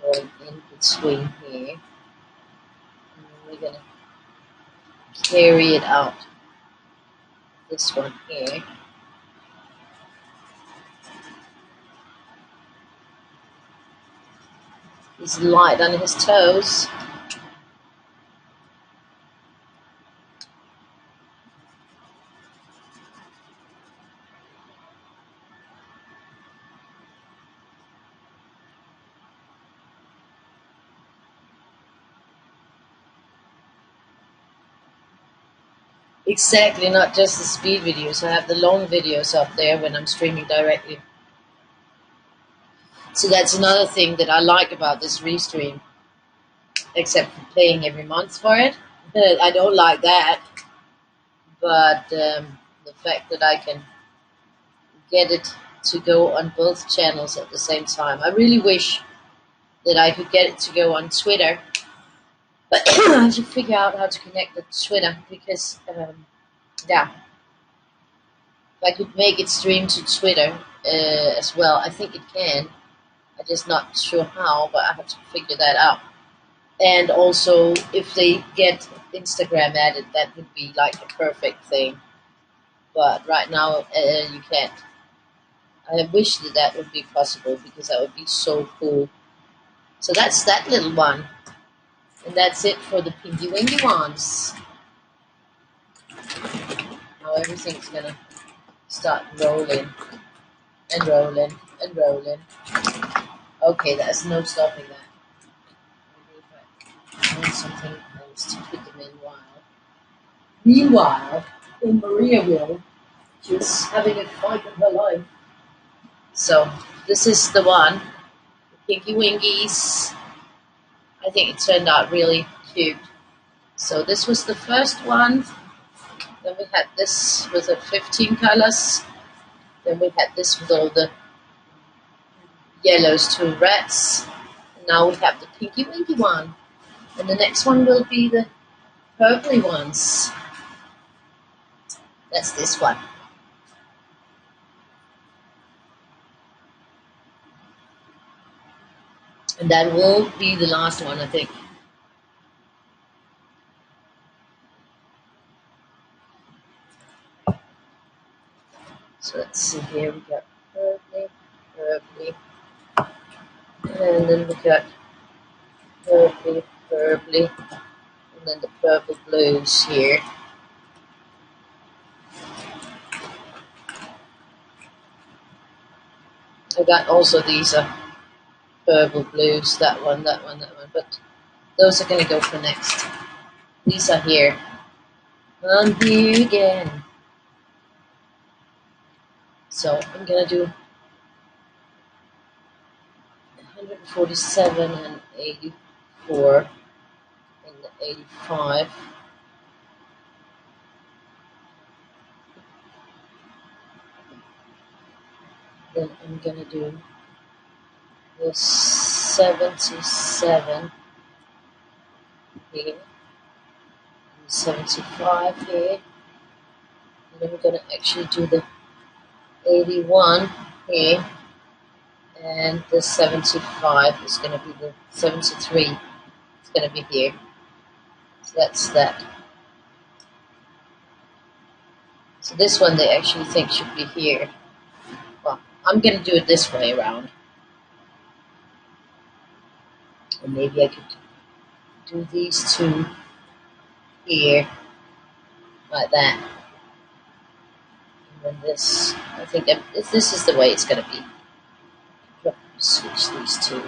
going in between here. And then we're going to carry it out. This one here. He's light on his toes. Exactly, not just the speed videos. I have the long videos up there when I'm streaming directly. So that's another thing that I like about this restream, except for paying every month for it. I don't like that, but the fact that I can get it to go on both channels at the same time. I really wish that I could get it to go on Twitter, but I should figure out how to connect it to Twitter because, if I could make it stream to Twitter as well. I think it can. I'm just not sure how, but I have to figure that out. And also, if they get Instagram added, that would be like a perfect thing. But right now, you can't. I wish that would be possible because that would be so cool. So that's that little one. And that's it for the Pinky Winky ones. Now everything's gonna start rolling. and rolling and rolling. Okay, there's no stopping that. Maybe if I want something else to put them in while. Meanwhile, in Maria Wedel, she's having a fight of her life. So this is the one, the Pinky Winkies. I think it turned out really cute. So this was the first one. Then we had this with the 15 colors. Then we had this with all the yellows to reds. And now we have the Pinky Winky one. And the next one will be the purpley ones. That's this one. And that will be the last one, I think. So let's see here, we got purpley, and then we got purpley, and then the purple blues here. I got also these purple blues, that one, but those are going to go for next. These are here. I'm here again. So I'm going to do 147 and 84 and 85. Then I'm going to do the 77 here, and 75 here, and then we're going to actually do the 81 here, and the 75 is going to be the 73. It's going to be here. So that's that. So this one they actually think should be here. Well, I'm going to do it this way around. And maybe I could do these two here, like that. And then this, I think this is the way it's going to be. Switch these two.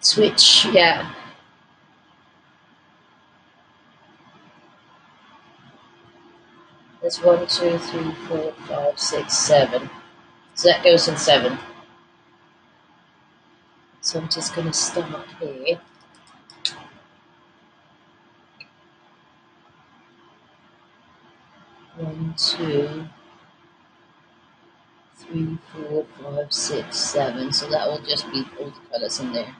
Switch, yeah. That's 1, 2, 3, 4, 5, 6, 7. So that goes in 7. So I'm just going to start here. 1, 2, 3, 4, 5, 6, 7. So that will just be all the colors in there.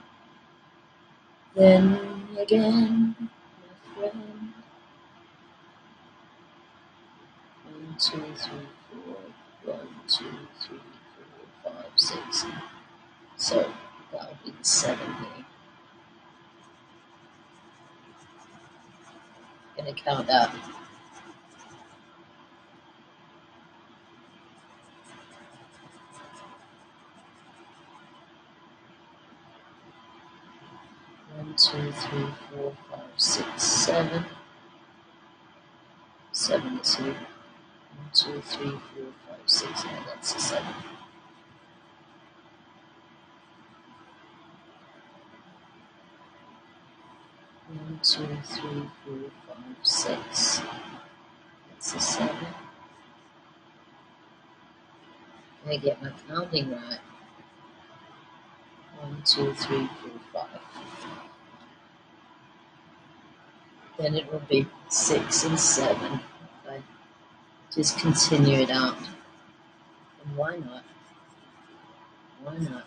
Then again, my friend. 1, 2, 3, 4. 1, 2, 3, 4, 5, 6. So that will be the 7 here. Gonna count up. 1, 2, 3, 4, 5, 6, 7. 7, 2. 1, 2, 3, 4, 5, 6. Yeah, that's a 7. 1, 2, 3, 4, 5, 6. That's a 7. Can I get my counting right? 1, 2, 3, 4, 5. Then it will be 6 and 7. If I just continue it out. And why not? Why not?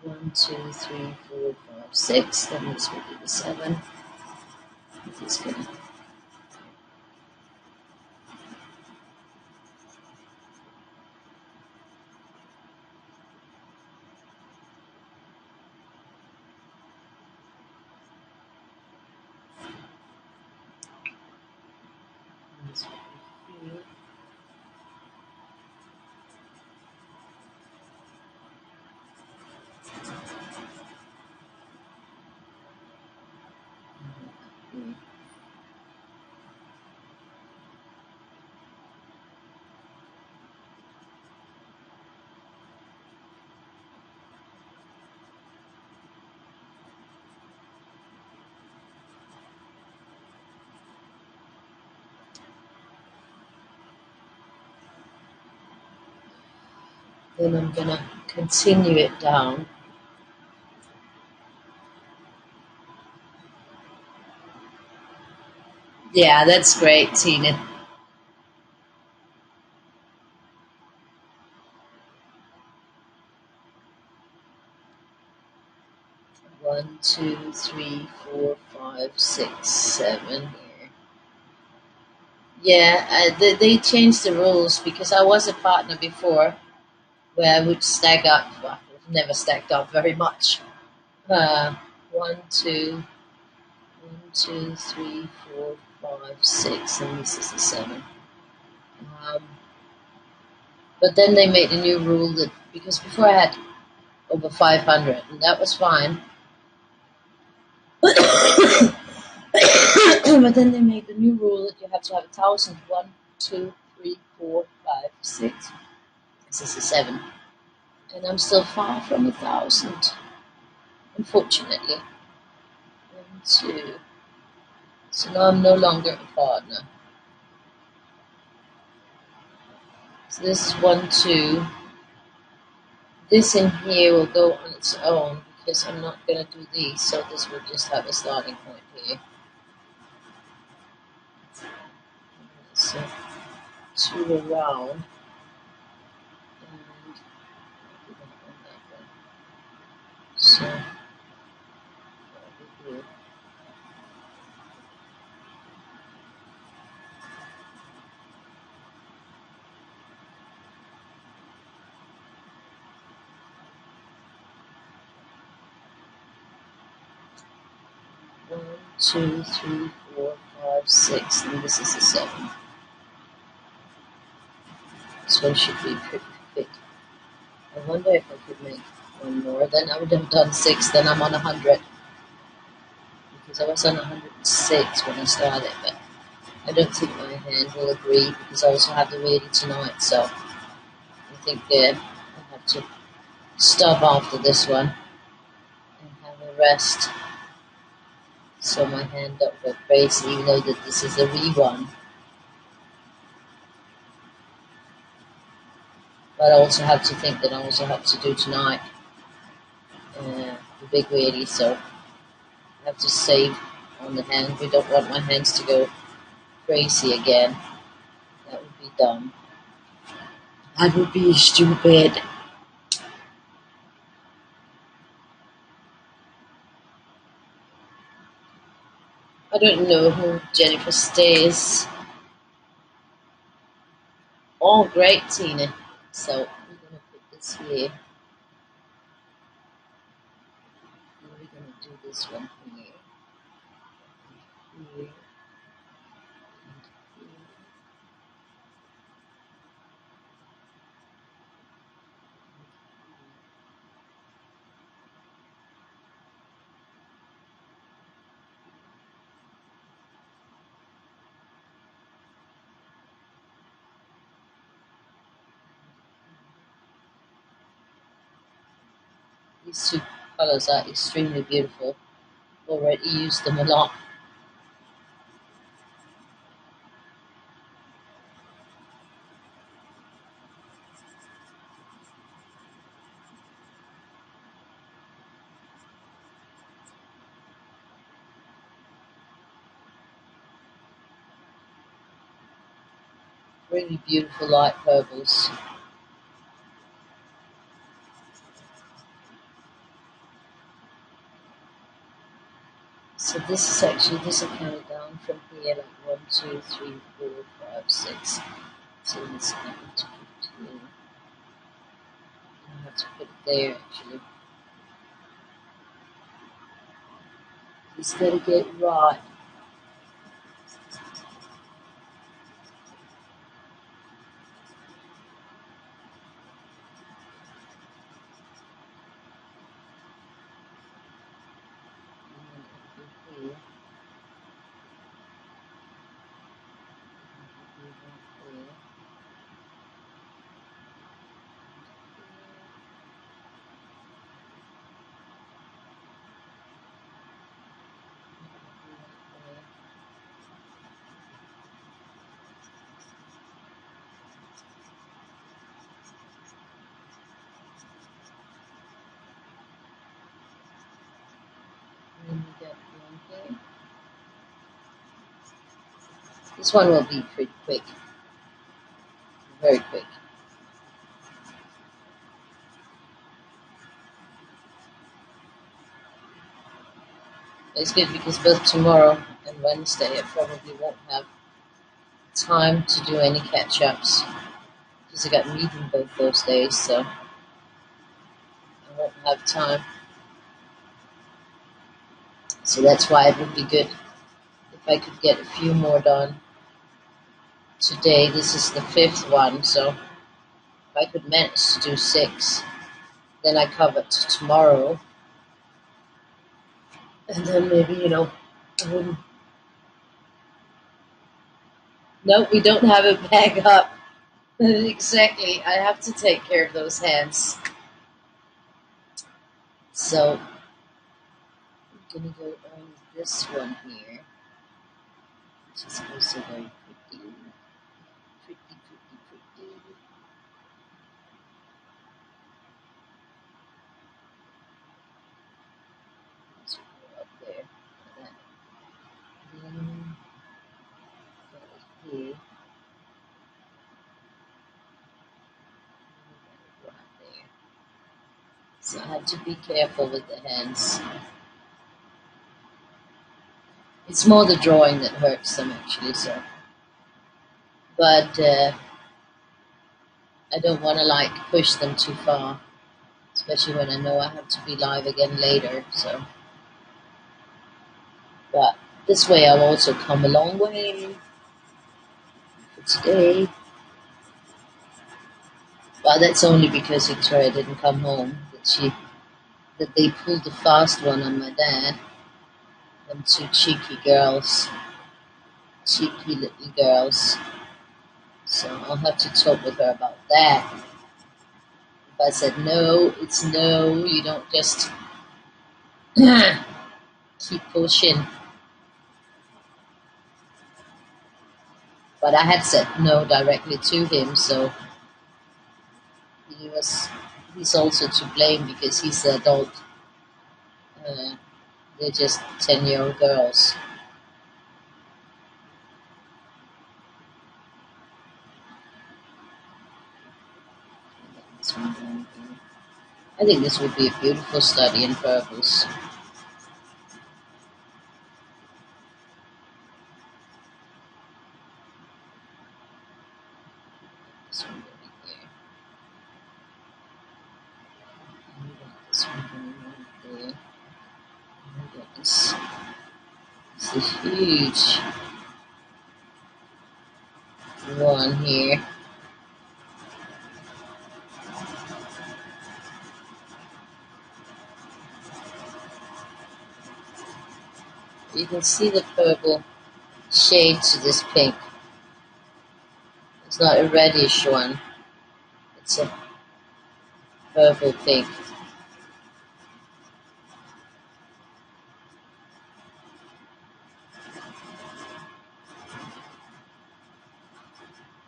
1, 2, 3, 4, 5, 6. Then this will be the 7. I'm just gonna this will be here. Then I'm going to continue it down. Yeah, that's great, Tina. One, two, three, four, five, six, seven here. Yeah, they changed the rules because I was a partner before where I would stack up. Well, I've never stacked up very much. Uh, one, two, one, two, three, four, five, six, and this is the seven. Um, but then they made a new rule that because before I had over 500, and that was fine. But then they made the new rule that you have to have 1,000. One, two, three, four, five, six. This is a seven, and I'm still far from 1,000. Unfortunately, one, two. So now I'm no longer a partner. So this is one, two. This in here will go on its own because I'm not going to do these. So this will just have a starting point here. So two around. And so that'll be good. One, two, three, four, five, six, and this is a seven. This one should be pretty fit. I wonder if I could make one more. Then I would have done six. Then I'm on 100 because I was on 106 when I started, but I don't think my hand will agree because I also have the Weirdie tonight. So I think I'll have to stop after this one and have a rest so my hand don't go crazy. Even though that this is a re-one. But I also have to think that I also have to do tonight the big Weirdie, so I have to save on the hand. We don't want my hands to go crazy again. That would be dumb. That would be stupid. I don't know who Jennifer stays. Oh, great, Tina. So we're going to put this here. And we're going to do this one here. Here. And here. These two colors are extremely beautiful. Already used them a lot. Really beautiful light purples. So this is actually, this will carry down from here like 1, 2, 3, 4, 5, 6. So it's going to put here. I have to put it there actually. It's got to get right. Here. then we got one here. This one will be pretty quick, very quick. It's good because both tomorrow and Wednesday I probably won't have time to do any catch-ups because I got meeting both those days, so I won't have time. So that's why it would be good if I could get a few more done today. This is the 5th one, so if I could manage to do 6, then I covered tomorrow, and then maybe, I wouldn't. No, we don't have it back up. Exactly, I have to take care of those hands. So I'm gonna go on this one here, which is also very pretty. Pretty. Let's go up there. Then here. Right there. So I have to be careful with the hands. It's more the drawing that hurts them actually, so. But I don't want to push them too far, especially when I know I have to be live again later, so. But this way I've also come a long way for today. But that's only because Victoria didn't come home, that they pulled the fast one on my dad. Them 2 cheeky little girls. So I'll have to talk with her about that. If I said no, it's no, you don't just keep pushing. But I had said no directly to him, so he's also to blame because he's the adult. They're just 10-year-old girls. I think this would be a beautiful study in purples. This one going there. And we got this one going right there. And we got this. This is huge one here. You can see the purple shade to this pink. It's not a reddish one. It's a purple pink.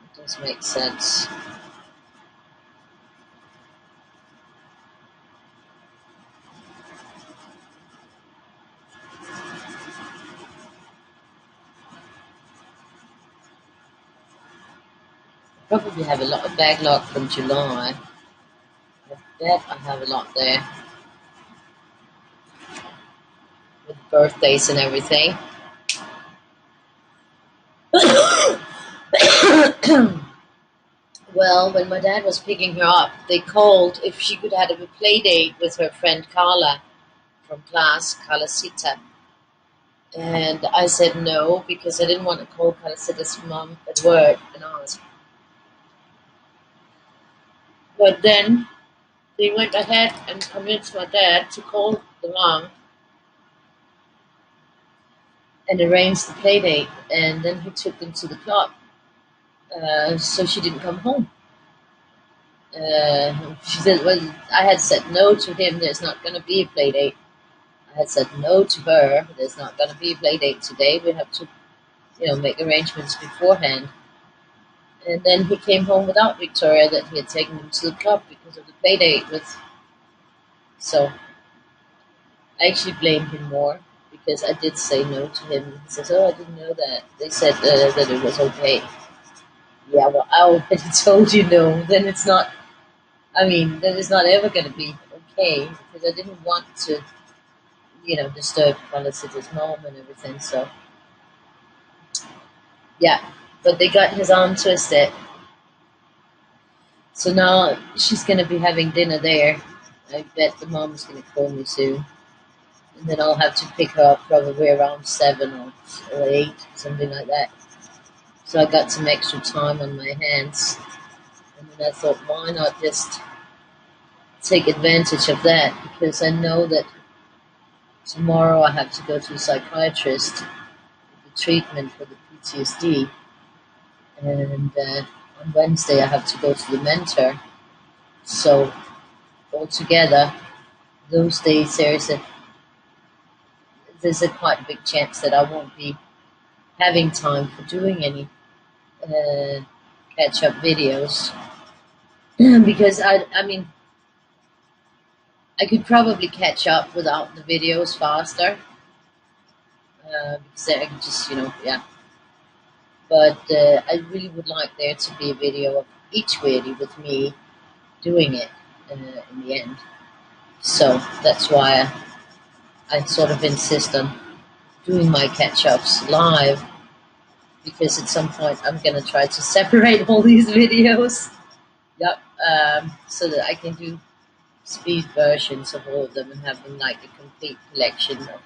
It does make sense. Probably have a lot of backlog from July. I bet I have a lot there. With birthdays and everything. Well, when my dad was picking her up, they called if she could have a play date with her friend Carla from class, Carla Sita. And I said no, because I didn't want to call Carla Sita's mom at work and ask. But then they went ahead and convinced my dad to call the mom and arrange the play date. And then he took them to the club. So she didn't come home. She said, well, I had said no to him, there's not going to be a play date. I had said no to her, there's not going to be a play date today, we have to, make arrangements beforehand. And then he came home without Victoria, that he had taken him to the club because of the play date with. So I actually blame him more because I did say no to him. He says, "Oh, I didn't know that. They said that it was okay." Yeah, well, I already told you no. Then it's not. I mean, then it's not ever going to be okay because I didn't want to, disturb Felicity's mom and everything. So yeah, but they got his arm twisted. So now she's going to be having dinner there. I bet the mom's going to call me soon. And then I'll have to pick her up probably around 7 or 8, something like that. So I got some extra time on my hands. And then I thought, why not just take advantage of that? Because I know that tomorrow I have to go to a psychiatrist for the treatment for the PTSD. And on Wednesday I have to go to the mentor. So altogether, those days there's a quite big chance that I won't be having time for doing any catch up videos because I mean I could probably catch up without the videos faster because I could just yeah. But I really would like there to be a video of each Weirdie with me doing it in the end. So that's why I sort of insist on doing my catch ups live because at some point I'm gonna try to separate all these videos. Yep. So that I can do speed versions of all of them and have them like a complete collection of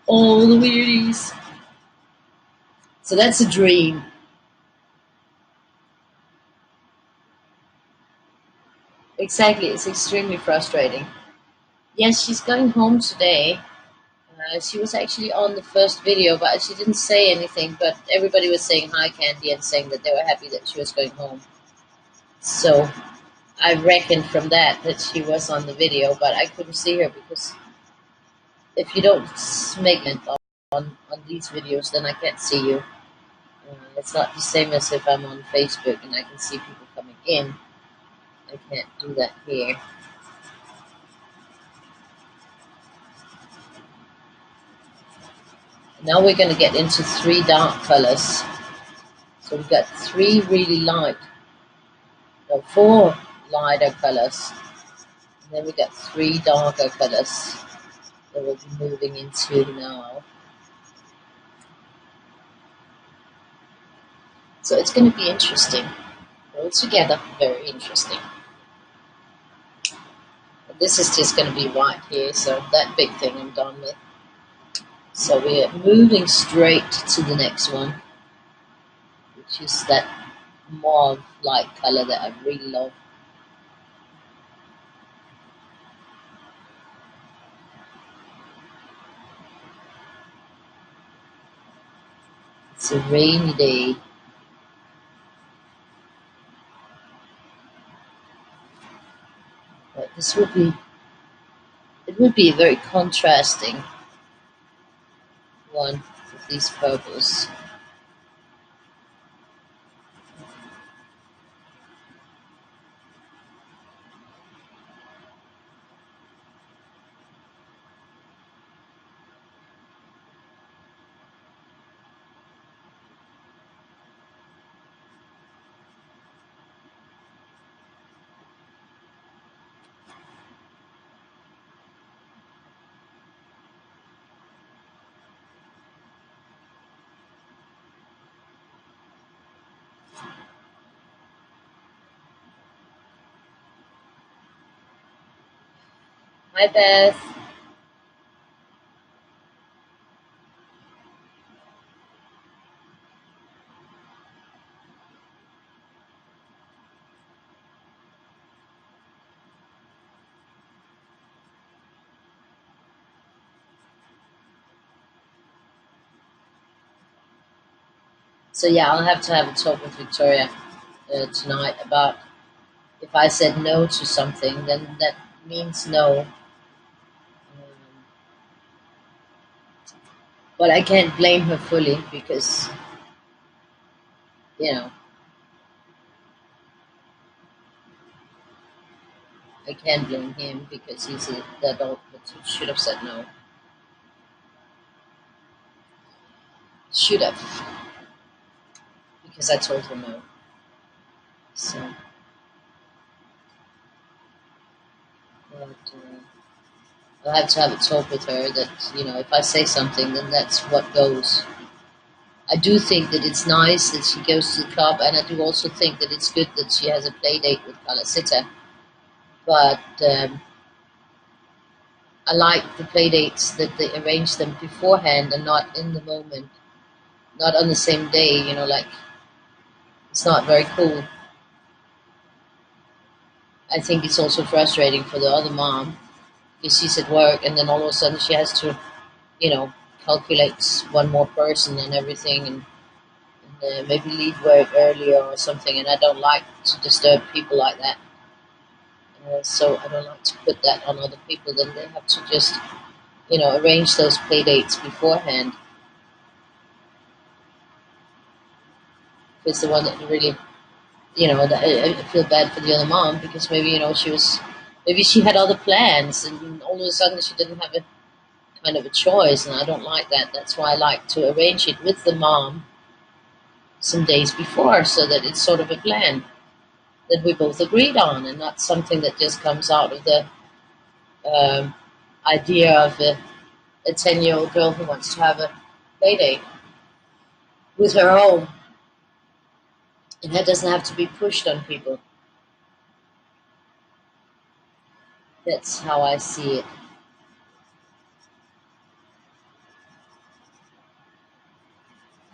all the Weirdies. So that's a dream. Exactly. It's extremely frustrating. Yes, she's going home today. She was actually on the first video, but she didn't say anything. But everybody was saying hi, Candy, and saying that they were happy that she was going home. So I reckoned from that she was on the video, but I couldn't see her because if you don't make it on these videos, then I can't see you. It's not the same as if I'm on Facebook and I can see people coming in. I can't do that here. Now we're going to get into 3 dark colors. So we've got 3 really light, no, 4 lighter colors. And then we've got 3 darker colors that we'll be moving into now. So it's going to be interesting. Altogether, very interesting. This is just going to be white here, so that big thing I'm done with. So we're moving straight to the next one, which is that mauve light color that I really love. It's a rainy day. But this would be, it would be a very contrasting one with these purples. Hi Beth. So yeah, I'll have to have a talk with Victoria tonight about if I said no to something, then that means no. But I can't blame her fully because, you know, I can blame him because he's the adult that should have said no. Should have, because I told her no. So, but I'll have to have a talk with her that, if I say something, then that's what goes. I do think that it's nice that she goes to the club, and I do also think that it's good that she has a play date with Kalasita. But I like the play dates that they arrange them beforehand and not in the moment, not on the same day. Like, it's not very cool. I think it's also frustrating for the other mom because she's at work, and then all of a sudden she has to, you know, calculate one more person and everything, and maybe leave work earlier or something. And I don't like to disturb people like that. So I don't like to put that on other people. Then they have to just, arrange those play dates beforehand. It's the one that really, that I feel bad for the other mom because maybe, maybe she had other plans, and all of a sudden she didn't have a kind of a choice, and I don't like that. That's why I like to arrange it with the mom some days before, so that it's sort of a plan that we both agreed on, and not something that just comes out of the um, idea of a 10-year-old girl who wants to have a play date with her own, and that doesn't have to be pushed on people. That's how I see it.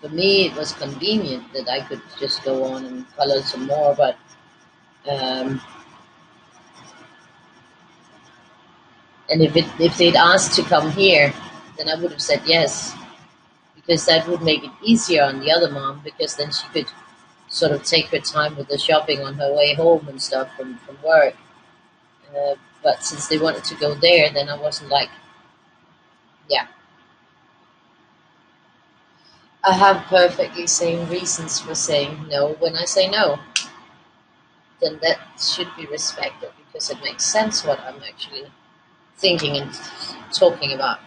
For me, it was convenient that I could just go on and color some more, but um, and if they'd asked to come here, then I would have said yes, because that would make it easier on the other mom, because then she could sort of take her time with the shopping on her way home and stuff from work. But since they wanted to go there, then I wasn't like, yeah, I have perfectly same reasons for saying no. When I say no, then that should be respected because it makes sense what I'm actually thinking and talking about.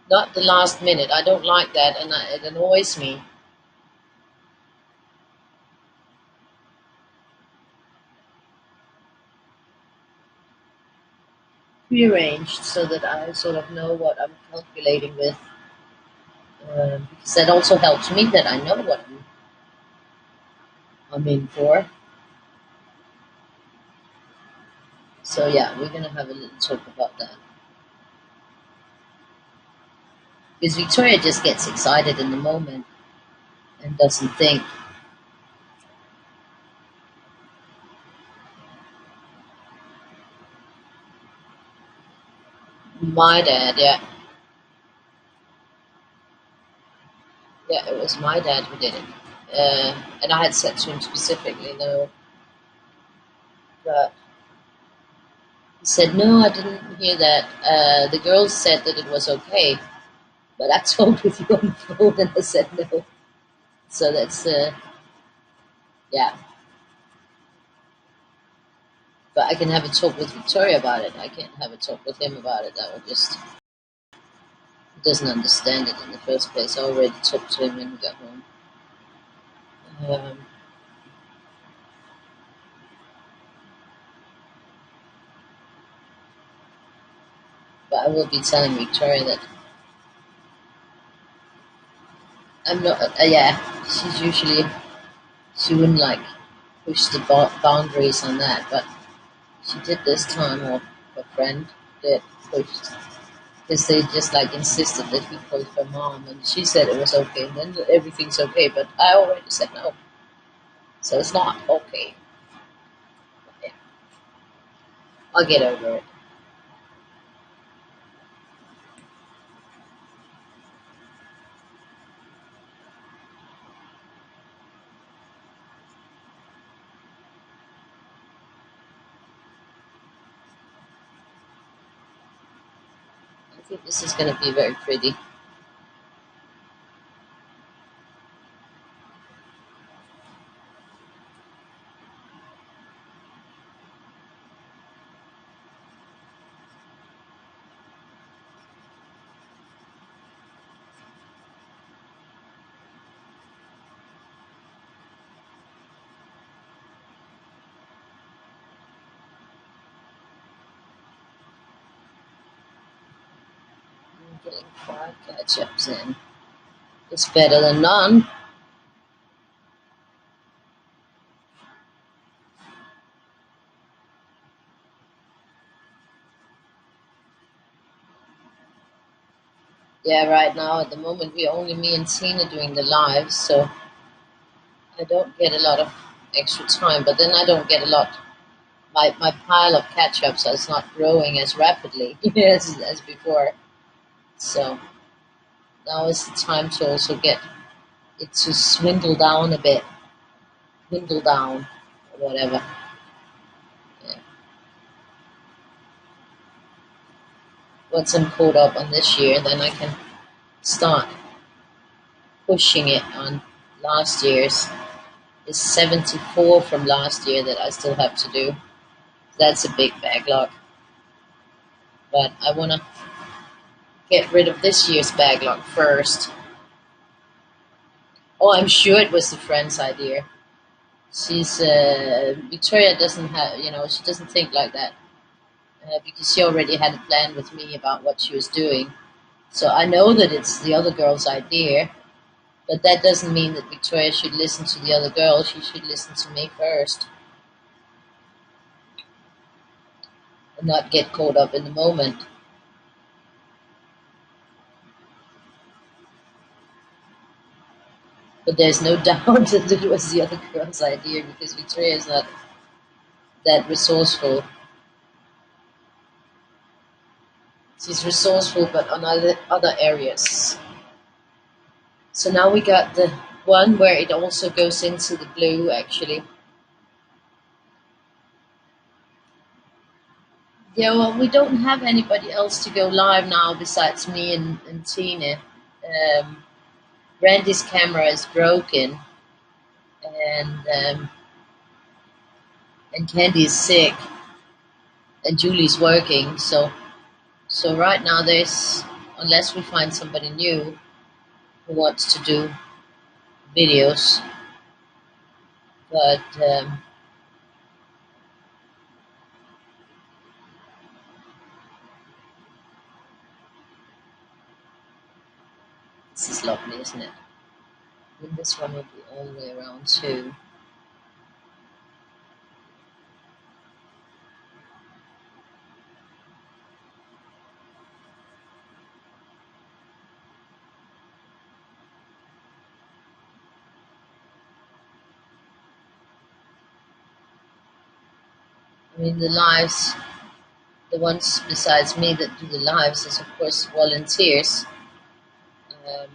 Not the last minute. I don't like that, and it annoys me. Prearranged so that I sort of know what I'm calculating with. Because that also helps me that I know what I'm in for. So yeah, we're gonna have a little talk about that. Because Victoria just gets excited in the moment and doesn't think. My dad, yeah, yeah, it was my dad who did it, and I had said to him specifically no, but he said no, I didn't hear that. The girls said that it was okay, but I told with you on the phone and I said no. So that's yeah. But I can have a talk with Victoria about it. I can't have a talk with him about it. That would just he doesn't understand it in the first place. I already talked to him when he got home. Um, but I will be telling Victoria that I'm not. Yeah, she's usually she wouldn't like push the boundaries on that, but she did this time, or her friend did push because they just like insisted that he called her mom, and she said it was okay, and then everything's okay. But I already said no, so it's not okay. Yeah, I'll get over it. I think this is going to be very pretty. Getting 5 catch-ups in. It's better than none. Yeah, right now at the moment we're only me and Tina doing the lives, so I don't get a lot of extra time, but then I don't get a lot. My pile of catch-ups is not growing as rapidly as before. So now is the time to also get it to swindle down a bit. Dwindle down, or whatever. Yeah. Once I'm caught up on this year, then I can start pushing it on last year's. Is 74 from last year that I still have to do. That's a big backlog. But I want to get rid of this year's backlog first. Oh, I'm sure it was the friend's idea. She's Victoria doesn't have, she doesn't think like that because she already had a plan with me about what she was doing. So I know that it's the other girl's idea, but that doesn't mean that Victoria should listen to the other girl. She should listen to me first and not get caught up in the moment. But there's no doubt that it was the other girl's idea because Victoria is not that resourceful. She's resourceful, but on other areas. So now we got the one where it also goes into the blue, actually. Yeah, well, we don't have anybody else to go live now besides me and Tina. Um, Randy's camera is broken, and Candy is sick, and Julie's working. So right now there's, unless we find somebody new who wants to do videos, but this is lovely, isn't it? And this one will be all the way around too. I mean, the lives, the ones besides me that do the lives is of course volunteers. Um,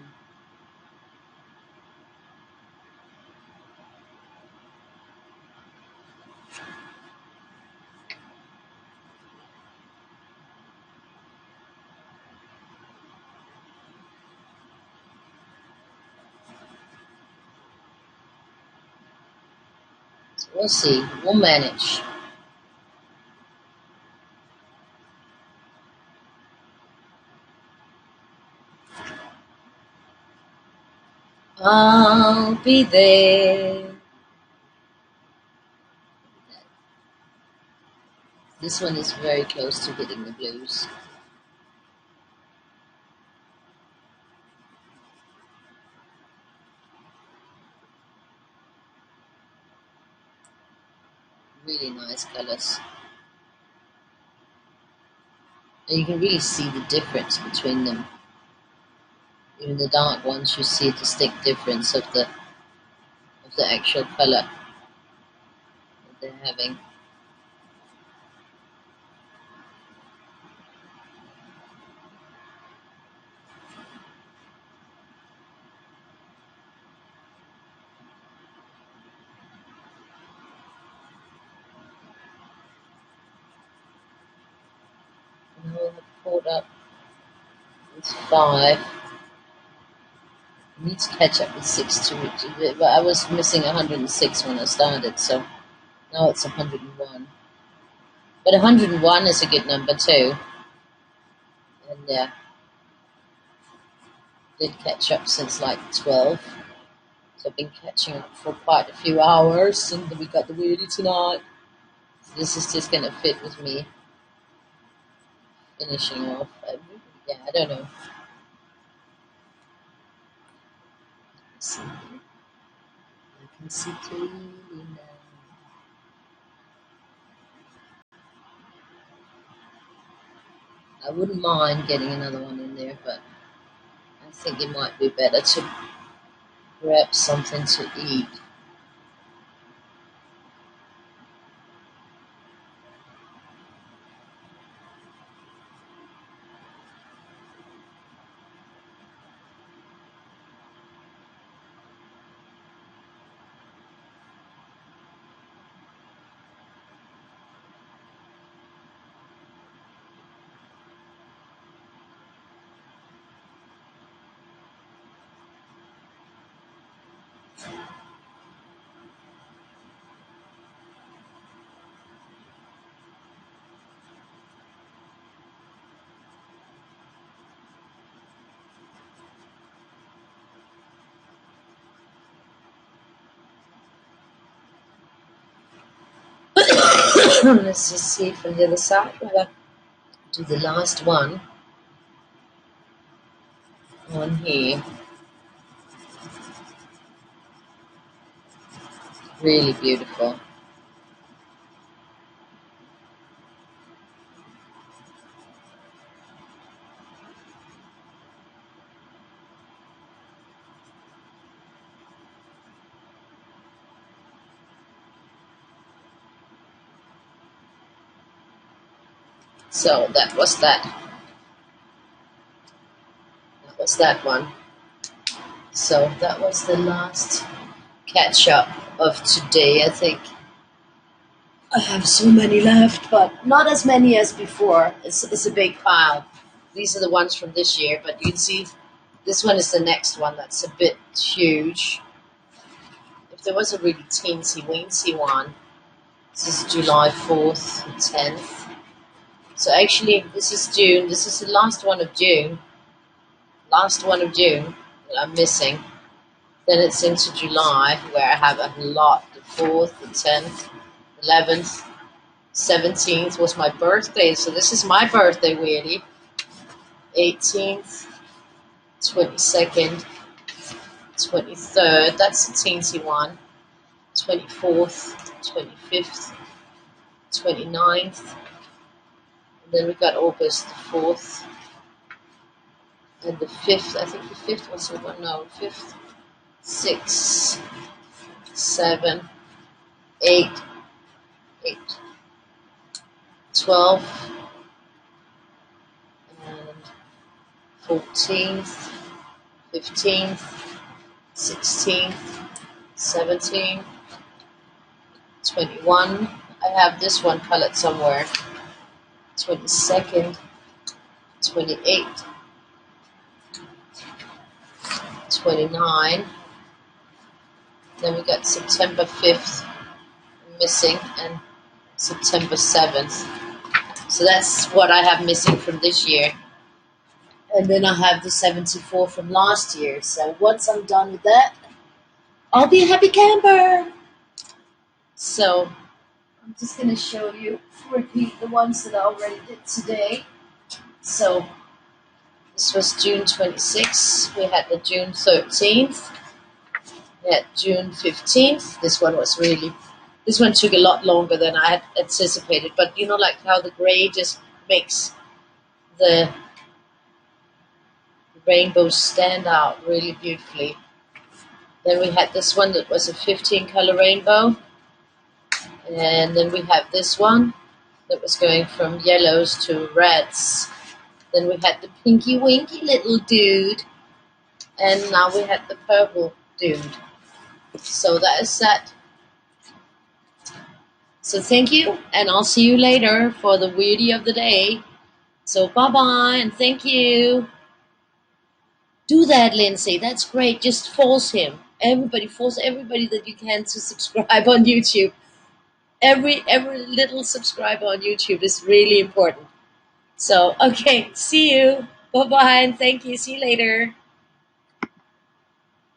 so we'll see. We'll manage. I'll be there. This one is very close to hitting the blues. Really nice colors. And you can really see the difference between them. Even the dark ones, you see a distinct difference of the actual color that they're having. Now I've caught up with 5. I need to catch up with 6 to reach it, but I was missing 106 when I started, so now it's 101. But 101 is a good number too. And yeah, did catch up since like 12. So I've been catching up for quite a few hours, and we got the Weirdie tonight. So this is just gonna fit with me finishing off. Yeah, I don't know. See, I can see clearly now. I wouldn't mind getting another one in there, but I think it might be better to grab something to eat. Let's just see from the other side whether do the last one on here. Really beautiful. So that was that. That was that one. So that was the last catch up of today, I think. I have so many left, but not as many as before. It's a big pile. These are the ones from this year, but you can see this one is the next one that's a bit huge. If there was a really teensy-weensy one, this is July 4th and 10th. So actually, this is June. This is the last one of June. Last one of June that I'm missing. Then it's into July, where I have a lot. The 4th, the 10th, 11th, 17th was my birthday. So this is my birthday, Weirdie. 18th, 22nd, 23rd. That's the teensy one. 24th, 25th, 29th. And then we got August the 4th. And the 5th, I think the 5th was the one, no, 5th, 6, 7, 8, 8, 12, and 14th, 15th, 16th, 17, 21. I have this one colored somewhere. 22nd, 28th, 29. Then we got September 5th missing and September 7th. So that's what I have missing from this year. And then I have the 74 from last year. So once I'm done with that, I'll be a happy camper. So I'm just going to show you, repeat the ones that I already did today. So this was June 26th. We had the June 13th. We had June 15th. This one took a lot longer than I had anticipated. But you know, like how the gray just makes the rainbows stand out really beautifully. Then we had this one that was a 15 color rainbow. And then we have this one that was going from yellows to reds. Then we had the pinky winky little dude. And now we had the purple dude. So that is that. So thank you, and I'll see you later for the Weirdie of the day. So bye-bye, and thank you. Do that, Lindsay. That's great. Just force him. Force everybody that you can to subscribe on YouTube. Every little subscriber on YouTube is really important. So, okay, see you. Bye-bye, and thank you. See you later.